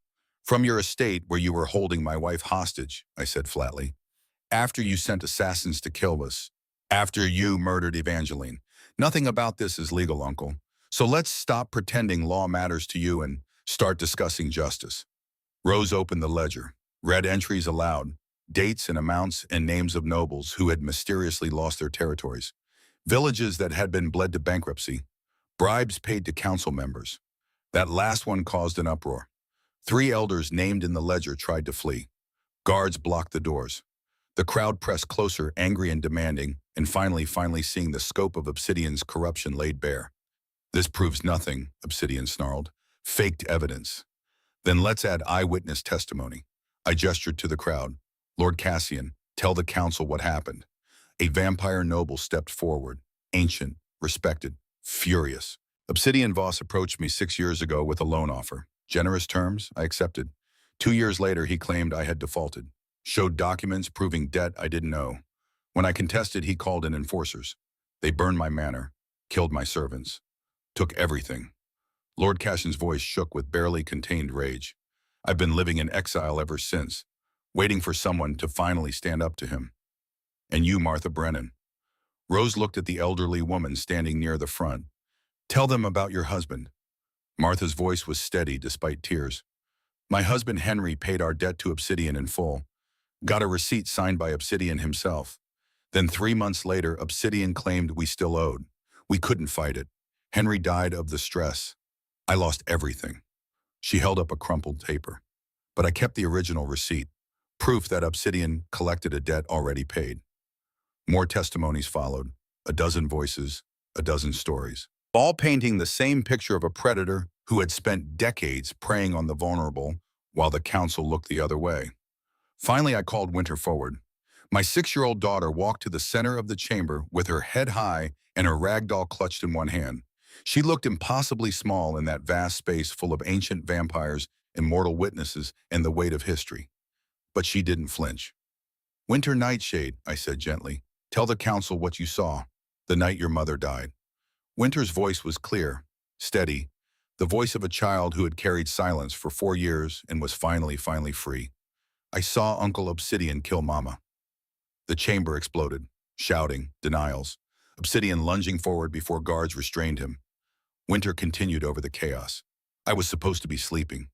From your estate where you were holding my wife hostage, I said flatly. After you sent assassins to kill us. After you murdered Evangeline. Nothing about this is legal, Uncle. So let's stop pretending law matters to you and start discussing justice. Rose opened the ledger, read entries aloud, dates and amounts and names of nobles who had mysteriously lost their territories, villages that had been bled to bankruptcy, bribes paid to council members. That last one caused an uproar. 3 elders named in the ledger tried to flee. Guards blocked the doors. The crowd pressed closer, angry and demanding, and finally seeing the scope of Obsidian's corruption laid bare. This proves nothing, Obsidian snarled. Faked evidence. Then let's add eyewitness testimony. I gestured to the crowd. Lord Cassian, tell the council what happened. A vampire noble stepped forward, ancient, respected, furious. Obsidian Voss approached me 6 years ago with a loan offer. Generous terms, I accepted. 2 years later, he claimed I had defaulted. Showed documents proving debt I didn't owe. When I contested, he called in enforcers. They burned my manor, killed my servants, took everything. Lord Cassian's voice shook with barely contained rage. I've been living in exile ever since, waiting for someone to finally stand up to him. And you, Martha Brennan. Rose looked at the elderly woman standing near the front. Tell them about your husband. Martha's voice was steady despite tears. My husband Henry paid our debt to Obsidian in full. Got a receipt signed by Obsidian himself. Then 3 months later, Obsidian claimed we still owed. We couldn't fight it. Henry died of the stress. I lost everything. She held up a crumpled paper. But I kept the original receipt, proof that Obsidian collected a debt already paid. More testimonies followed, a dozen voices, a dozen stories, all painting the same picture of a predator who had spent decades preying on the vulnerable while the council looked the other way. Finally, I called Winter forward. My 6-year-old daughter walked to the center of the chamber with her head high and her rag doll clutched in one hand. She looked impossibly small in that vast space full of ancient vampires, immortal witnesses, and the weight of history. But she didn't flinch. Winter Nightshade, I said gently, tell the council what you saw, the night your mother died. Winter's voice was clear, steady, the voice of a child who had carried silence for 4 years and was finally free. I saw Uncle Obsidian kill Mama. The chamber exploded, shouting, denials, Obsidian lunging forward before guards restrained him. Winter continued over the chaos. I was supposed to be sleeping,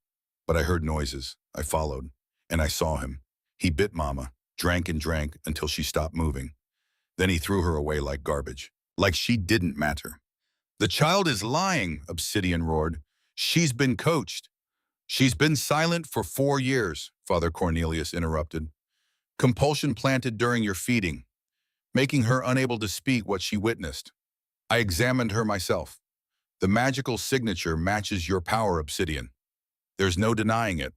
but I heard noises. I followed, and I saw him. He bit Mama, drank and drank until she stopped moving. Then he threw her away like garbage, like she didn't matter. The child is lying, Obsidian roared. She's been coached. She's been silent for 4 years, Father Cornelius interrupted. Compulsion planted during your feeding, making her unable to speak what she witnessed. I examined her myself. The magical signature matches your power, Obsidian. There's no denying it.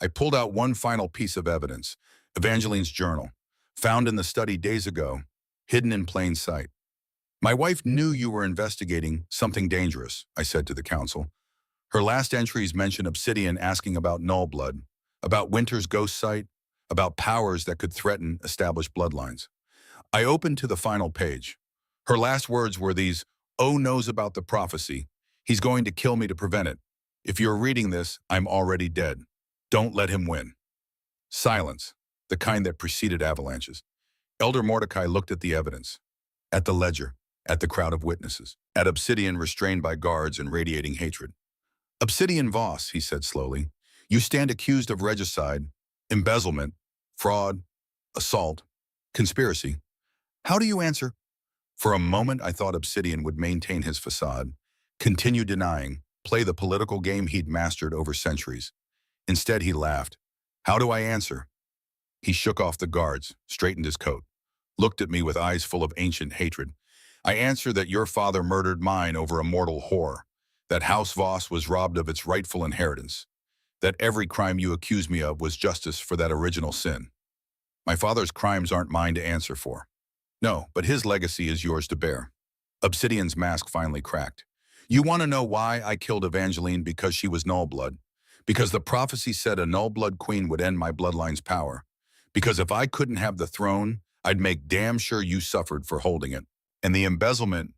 I pulled out one final piece of evidence, Evangeline's journal, found in the study days ago, hidden in plain sight. My wife knew you were investigating something dangerous, I said to the council. Her last entries mention Obsidian asking about null blood, about Winter's ghost site, about powers that could threaten established bloodlines. I opened to the final page. Her last words were these: "O knows about the prophecy. He's going to kill me to prevent it. If you're reading this, I'm already dead. Don't let him win." Silence, the kind that preceded avalanches. Elder Mordecai looked at the evidence, at the ledger, at the crowd of witnesses, at Obsidian restrained by guards and radiating hatred. "Obsidian Voss," he said slowly, "you stand accused of regicide, embezzlement, fraud, assault, conspiracy. How do you answer?" For a moment, I thought Obsidian would maintain his facade, continue denying, play the political game he'd mastered over centuries. Instead, he laughed. "How do I answer?" He shook off the guards, straightened his coat, looked at me with eyes full of ancient hatred. "I answer that your father murdered mine over a mortal whore, that House Voss was robbed of its rightful inheritance, that every crime you accuse me of was justice for that original sin. My father's crimes aren't mine to answer for. No, but his legacy is yours to bear." Obsidian's mask finally cracked. "You want to know why I killed Evangeline? Because she was null blood. Because the prophecy said a null blood queen would end my bloodline's power. Because if I couldn't have the throne, I'd make damn sure you suffered for holding it. And the embezzlement,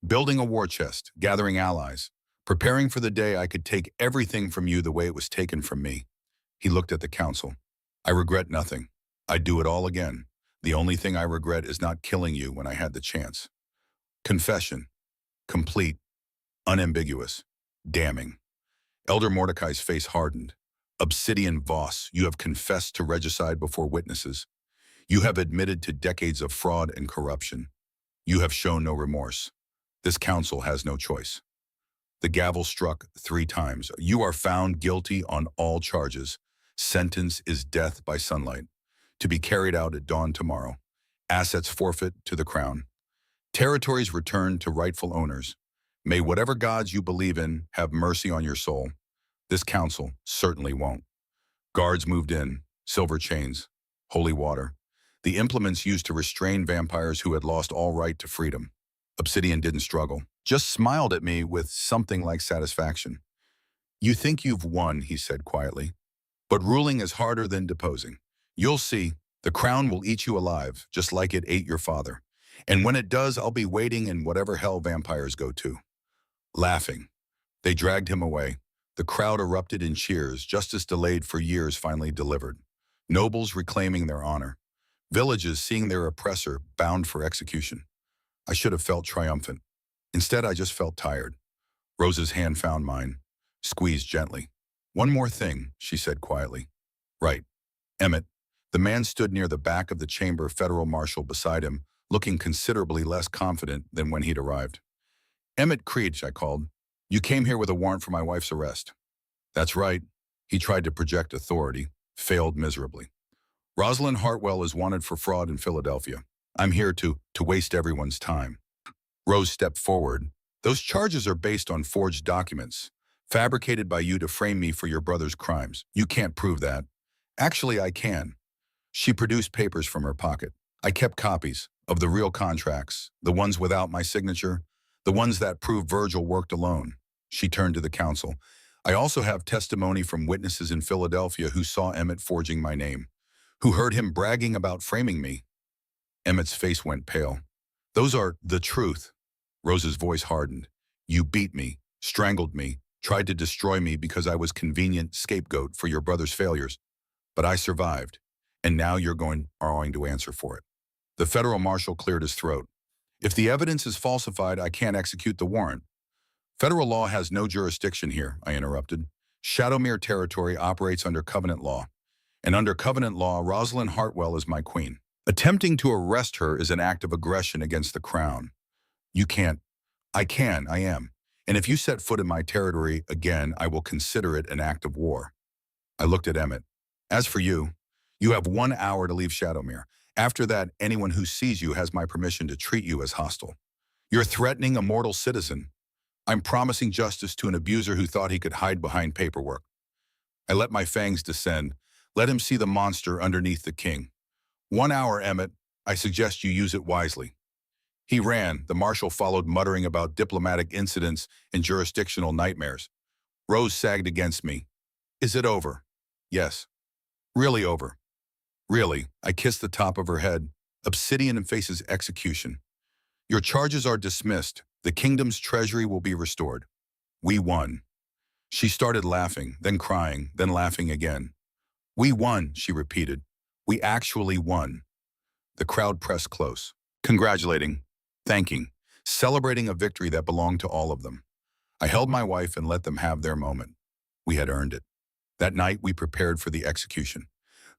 building a war chest, gathering allies, preparing for the day I could take everything from you the way it was taken from me." He looked at the council. "I regret nothing. I'd do it all again. The only thing I regret is not killing you when I had the chance." Confession. Complete. Unambiguous. Damning. Elder Mordecai's face hardened. "Obsidian Voss, you have confessed to regicide before witnesses. You have admitted to decades of fraud and corruption. You have shown no remorse. This council has no choice." The gavel struck 3 times. "You are found guilty on all charges. Sentence is death by sunlight, to be carried out at dawn tomorrow. Assets forfeit to the crown. Territories returned to rightful owners. May whatever gods you believe in have mercy on your soul. This council certainly won't." Guards moved in, silver chains, holy water, the implements used to restrain vampires who had lost all right to freedom. Obsidian didn't struggle, just smiled at me with something like satisfaction. "You think you've won," he said quietly, "but ruling is harder than deposing. You'll see, the crown will eat you alive, just like it ate your father. And when it does, I'll be waiting in whatever hell vampires go to." Laughing, they dragged him away. The crowd erupted in cheers. Justice delayed for years finally delivered. Nobles reclaiming their honor. Villages seeing their oppressor bound for execution. I should have felt triumphant. Instead, I just felt tired. Rose's hand found mine, squeezed gently. "One more thing," she said quietly. "Right. Emmett." The man stood near the back of the chamber, federal marshal beside him, looking considerably less confident than when he'd arrived. "Emmett Creech," I called. "You came here with a warrant for my wife's arrest." "That's right." He tried to project authority, failed miserably. "Rosalind Hartwell is wanted for fraud in Philadelphia. I'm here to waste everyone's time." Rose stepped forward. "Those charges are based on forged documents, fabricated by you to frame me for your brother's crimes. You can't prove that." "Actually, I can." She produced papers from her pocket. "I kept copies of the real contracts, the ones without my signature, the ones that prove Virgil worked alone." She turned to the council. "I also have testimony from witnesses in Philadelphia who saw Emmett forging my name, who heard him bragging about framing me." Emmett's face went pale. "Those are the truth." Rose's voice hardened. "You beat me, strangled me, tried to destroy me because I was convenient scapegoat for your brother's failures. But I survived, and now you're going to answer for it." The federal marshal cleared his throat. "If the evidence is falsified, I can't execute the warrant." "Federal law has no jurisdiction here," I interrupted. "Shadowmere territory operates under covenant law. And under covenant law, Rosalind Hartwell is my queen. Attempting to arrest her is an act of aggression against the crown. You can't." "I can, I am. And if you set foot in my territory again, I will consider it an act of war." I looked at Emmett. "As for you, you have 1 hour to leave Shadowmere. After that, anyone who sees you has my permission to treat you as hostile. You're threatening a mortal citizen. I'm promising justice to an abuser who thought he could hide behind paperwork." I let my fangs descend. Let him see the monster underneath the king. 1 hour, Emmett. I suggest you use it wisely." He ran. The marshal followed, muttering about diplomatic incidents and jurisdictional nightmares. Rose sagged against me. "Is it over?" "Yes." Really over. Really, I kissed the top of her head. Obsidian faces execution. Your charges are dismissed. The kingdom's treasury will be restored. We won. She started laughing, then crying, then laughing again. We won, she repeated. We actually won. The crowd pressed close, congratulating, thanking, celebrating a victory that belonged to all of them. I held my wife and let them have their moment. We had earned it. That night, we prepared for the execution.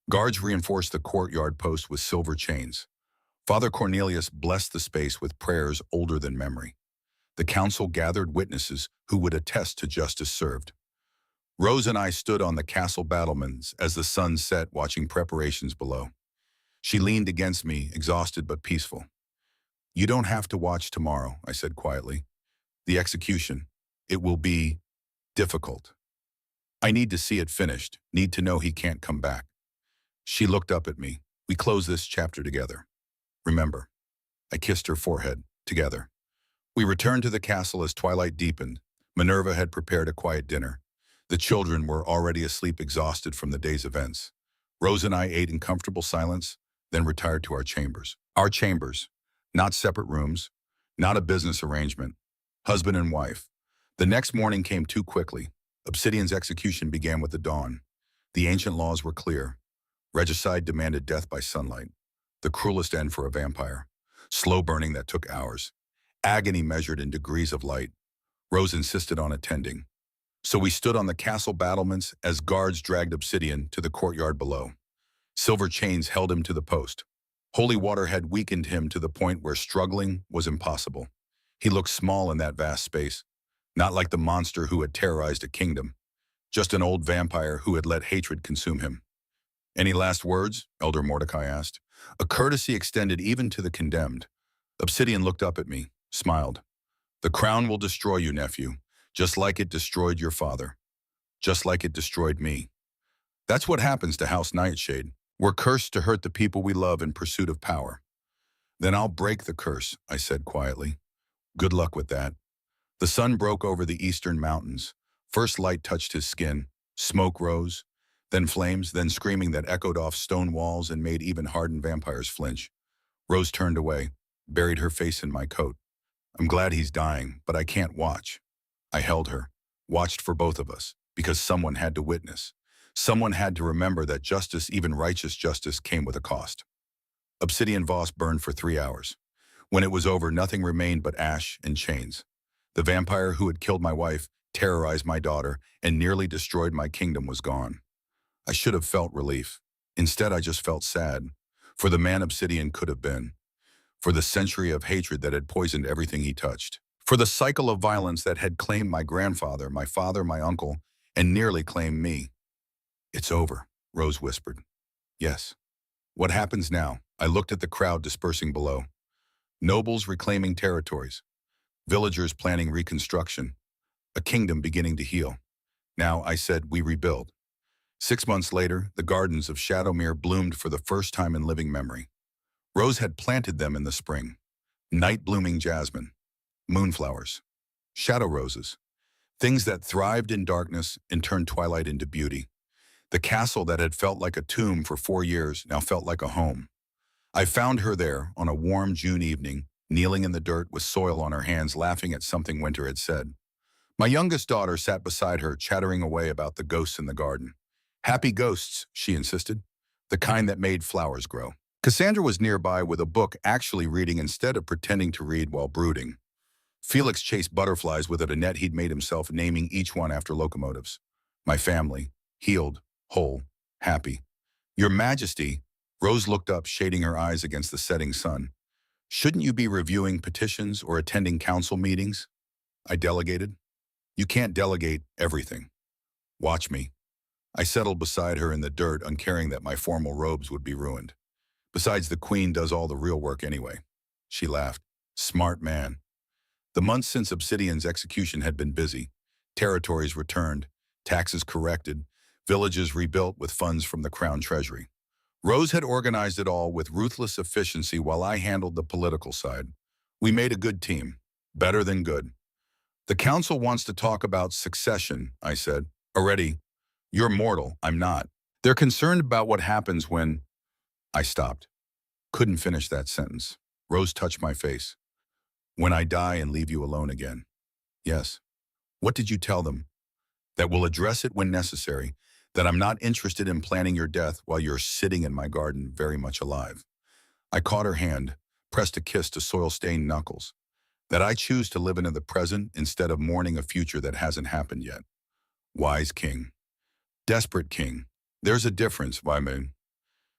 Guards reinforced the courtyard post with silver chains. Father Cornelius blessed the space with prayers older than memory. The council gathered witnesses who would attest to justice served. Rose and I stood on the castle battlements as the sun set, watching preparations below. She leaned against me, exhausted but peaceful. You don't have to watch tomorrow, I said quietly. The execution. It will be difficult. I need to see it finished, need to know he can't come back. She looked up at me. We close this chapter together. Remember. I kissed her forehead, together. We returned to the castle as twilight deepened. Minerva had prepared a quiet dinner. The children were already asleep, exhausted from the day's events. Rose and I ate in comfortable silence, then retired to our chambers. Our chambers, not separate rooms, not a business arrangement. Husband and wife. The next morning came too quickly. Obsidian's execution began with the dawn. The ancient laws were clear. Regicide demanded death by sunlight, the cruelest end for a vampire. Slow burning that took hours. Agony measured in degrees of light. Rose insisted on attending. So we stood on the castle battlements as guards dragged Obsidian to the courtyard below. Silver chains held him to the post. Holy water had weakened him to the point where struggling was impossible. He looked small in that vast space, not like the monster who had terrorized a kingdom, just an old vampire who had let hatred consume him. Any last words? Elder Mordecai asked. A courtesy extended even to the condemned. Obsidian looked up at me, smiled. The crown will destroy you, nephew, just like it destroyed your father, just like it destroyed me. That's what happens to House Nightshade. We're cursed to hurt the people we love in pursuit of power. Then I'll break the curse, I said quietly. Good luck with that. The sun broke over the eastern mountains. First light touched his skin. Smoke rose, then flames, then screaming that echoed off stone walls and made even hardened vampires flinch. Rose turned away, buried her face in my coat. I'm glad he's dying, but I can't watch. I held her, watched for both of us, because someone had to witness. Someone had to remember that justice, even righteous justice, came with a cost. Obsidian Voss burned for 3 hours. When it was over, nothing remained but ash and chains. The vampire who had killed my wife, terrorized my daughter, and nearly destroyed my kingdom was gone. I should have felt relief. Instead, I just felt sad. For the man Obsidian could have been. For the century of hatred that had poisoned everything he touched. For the cycle of violence that had claimed my grandfather, my father, my uncle, and nearly claimed me. It's over, Rose whispered. Yes. What happens now? I looked at the crowd dispersing below. Nobles reclaiming territories. Villagers planning reconstruction. A kingdom beginning to heal. Now, I said, we rebuild. 6 months later, the gardens of Shadowmere bloomed for the first time in living memory. Rose had planted them in the spring. Night-blooming jasmine, moonflowers, shadow roses, things that thrived in darkness and turned twilight into beauty. The castle that had felt like a tomb for 4 years now felt like a home. I found her there on a warm June evening, kneeling in the dirt with soil on her hands, laughing at something Winter had said. My youngest daughter sat beside her, chattering away about the ghosts in the garden. Happy ghosts, she insisted, the kind that made flowers grow. Cassandra was nearby with a book, actually reading instead of pretending to read while brooding. Felix chased butterflies with a net he'd made himself, naming each one after locomotives. My family, healed, whole, happy. Your Majesty, Rose looked up, shading her eyes against the setting sun. Shouldn't you be reviewing petitions or attending council meetings? I delegated. You can't delegate everything. Watch me. I settled beside her in the dirt, uncaring that my formal robes would be ruined. Besides, the Queen does all the real work anyway. She laughed. Smart man. The months since Obsidian's execution had been busy. Territories returned, taxes corrected, villages rebuilt with funds from the Crown Treasury. Rose had organized it all with ruthless efficiency while I handled the political side. We made a good team. Better than good. The council wants to talk about succession, I said. Already. You're mortal, I'm not. They're concerned about what happens when I stopped. Couldn't finish that sentence. Rose touched my face. When I die and leave you alone again. Yes. What did you tell them? That we'll address it when necessary, that I'm not interested in planning your death while you're sitting in my garden very much alive. I caught her hand, pressed a kiss to soil-stained knuckles, that I choose to live into the present instead of mourning a future that hasn't happened yet. Wise king. Desperate king. There's a difference, Wyman.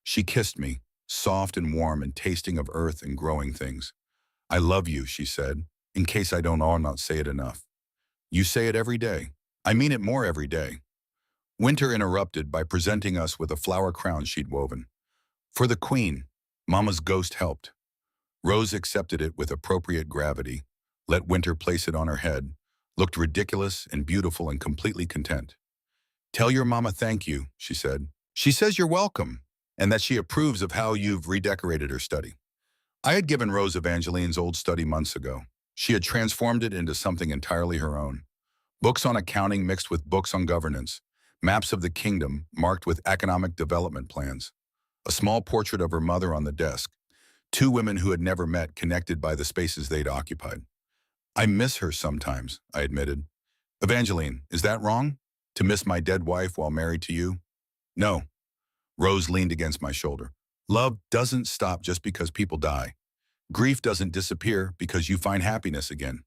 She kissed me, soft and warm and tasting of earth and growing things. I love you, she said, in case I don't or not say it enough. You say it every day. I mean it more every day. Winter interrupted by presenting us with a flower crown she'd woven. For the queen, Mama's ghost helped. Rose accepted it with appropriate gravity, let Winter place it on her head, looked ridiculous and beautiful and completely content. Tell your mama thank you, she said. She says you're welcome, and that she approves of how you've redecorated her study. I had given Rose Evangeline's old study months ago. She had transformed it into something entirely her own. Books on accounting mixed with books on governance, maps of the kingdom marked with economic development plans, a small portrait of her mother on the desk, two women who had never met connected by the spaces they'd occupied. I miss her sometimes, I admitted. Evangeline, is that wrong? To miss my dead wife while married to you? No. Rose leaned against my shoulder. Love doesn't stop just because people die. Grief doesn't disappear because you find happiness again.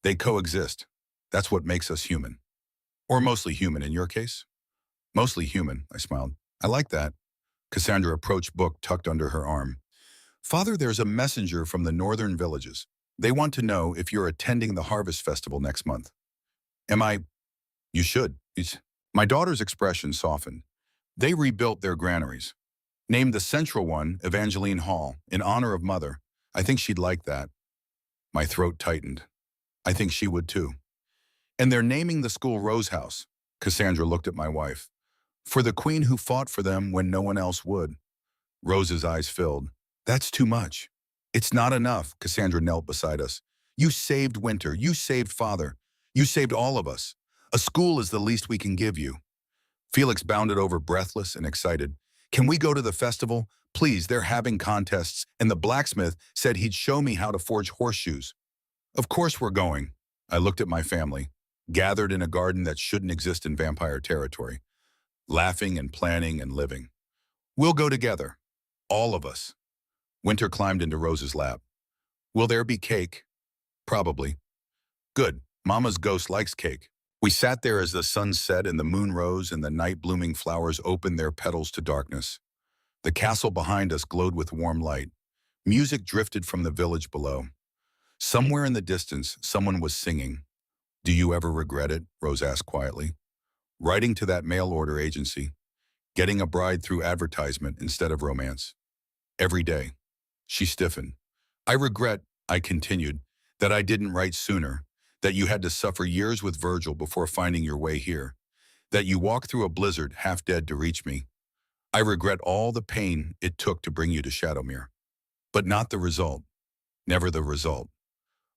They coexist. That's what makes us human. Or mostly human in your case? Mostly human, I smiled. I like that. Cassandra approached book tucked under her arm. Father, there's a messenger from the northern villages. They want to know if you're attending the harvest festival next month. Am I? You should. My daughter's expression softened. They rebuilt their granaries. Named the central one Evangeline Hall, in honor of Mother. I think she'd like that. My throat tightened. I think she would too. And they're naming the school Rose House. Cassandra looked at my wife. For the queen who fought for them when no one else would. Rose's eyes filled. That's too much. It's not enough, Cassandra knelt beside us. You saved Winter. You saved Father. You saved all of us. A school is the least we can give you. Felix bounded over breathless and excited. Can we go to the festival? Please, they're having contests, and the blacksmith said he'd show me how to forge horseshoes. Of course we're going. I looked at my family, gathered in a garden that shouldn't exist in vampire territory, laughing and planning and living. We'll go together. All of us. Winter climbed into Rose's lap. Will there be cake? Probably. Good. Mama's ghost likes cake. We sat there as the sun set and the moon rose and the night-blooming flowers opened their petals to darkness. The castle behind us glowed with warm light. Music drifted from the village below. Somewhere in the distance, someone was singing. Do you ever regret it? Rose asked quietly. Writing to that mail-order agency. Getting a bride through advertisement instead of romance. Every day. She stiffened. I regret, I continued, that I didn't write sooner, that you had to suffer years with Virgil before finding your way here, that you walked through a blizzard half dead to reach me. I regret all the pain it took to bring you to Shadowmere. But not the result. Never the result.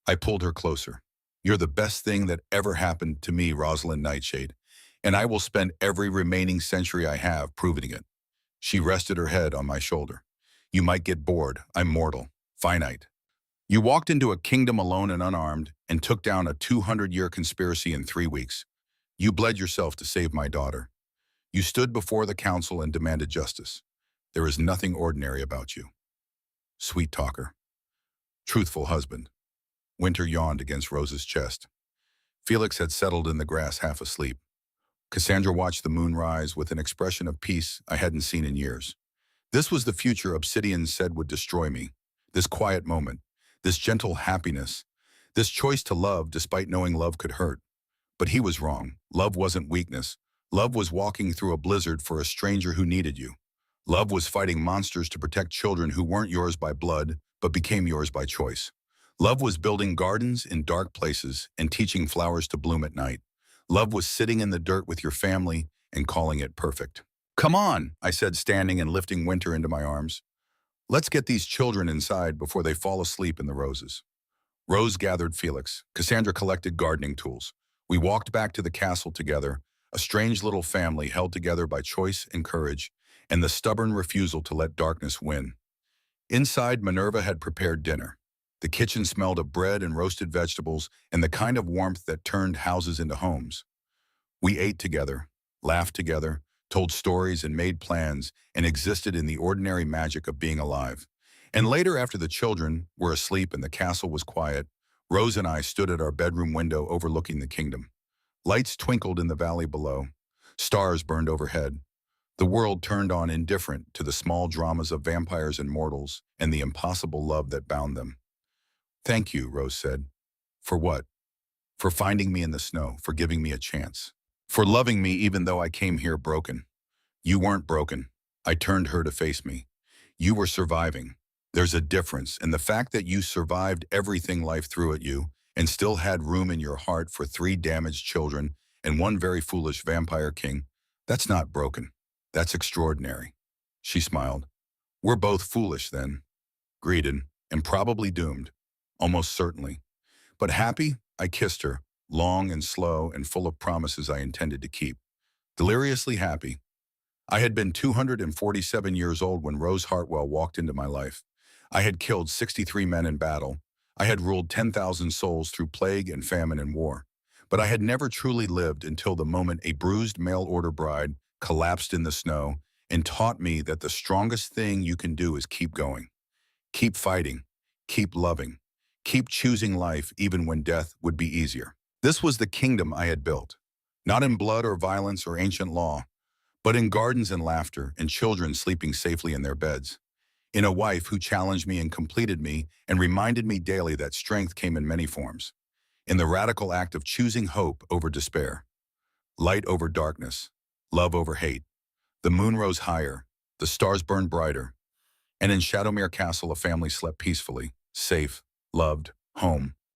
I pulled her closer. You're the best thing that ever happened to me, Rosalind Nightshade, and I will spend every remaining century I have proving it. She rested her head on my shoulder. You might get bored. I'm mortal. Finite. You walked into a kingdom alone and unarmed and took down a 200-year conspiracy in 3 weeks. You bled yourself to save my daughter. You stood before the council and demanded justice. There is nothing ordinary about you. Sweet talker. Truthful husband. Winter yawned against Rose's chest. Felix had settled in the grass half asleep. Cassandra watched the moon rise with an expression of peace I hadn't seen in years. This was the future Obsidian said would destroy me. This quiet moment. This gentle happiness. This choice to love despite knowing love could hurt. But he was wrong. Love wasn't weakness. Love was walking through a blizzard for a stranger who needed you. Love was fighting monsters to protect children who weren't yours by blood, but became yours by choice. Love was building gardens in dark places and teaching flowers to bloom at night. Love was sitting in the dirt with your family and calling it perfect. Come on, I said, standing and lifting Winter into my arms. Let's get these children inside before they fall asleep in the roses. Rose gathered Felix. Cassandra collected gardening tools. We walked back to the castle together, a strange little family held together by choice and courage, and the stubborn refusal to let darkness win. Inside, Minerva had prepared dinner. The kitchen smelled of bread and roasted vegetables and the kind of warmth that turned houses into homes. We ate together, laughed together, told stories and made plans, and existed in the ordinary magic of being alive. And later, after the children were asleep and the castle was quiet, Rose and I stood at our bedroom window overlooking the kingdom. Lights twinkled in the valley below. Stars burned overhead. The world turned on indifferent to the small dramas of vampires and mortals and the impossible love that bound them. "Thank you," Rose said. "For what?" "For finding me in the snow, for giving me a chance. For loving me even though I came here broken." "You weren't broken." I turned her to face me. "You were surviving. There's a difference, and the fact that you survived everything life threw at you and still had room in your heart for 3 damaged children and 1 very foolish vampire king, that's not broken. That's extraordinary." She smiled. "We're both foolish then, greeted, and probably doomed. Almost certainly. But happy?" I kissed her, long and slow and full of promises I intended to keep. Deliriously happy. I had been 247 years old when Rose Hartwell walked into my life. I had killed 63 men in battle. I had ruled 10,000 souls through plague and famine and war. But I had never truly lived until the moment a bruised mail-order bride collapsed in the snow and taught me that the strongest thing you can do is keep going. Keep fighting. Keep loving. Keep choosing life even when death would be easier. This was the kingdom I had built. Not in blood or violence or ancient law, but in gardens and laughter and children sleeping safely in their beds. In a wife who challenged me and completed me and reminded me daily that strength came in many forms. In the radical act of choosing hope over despair. Light over darkness. Love over hate. The moon rose higher. The stars burned brighter. And in Shadowmere Castle, a family slept peacefully, safe, loved, home.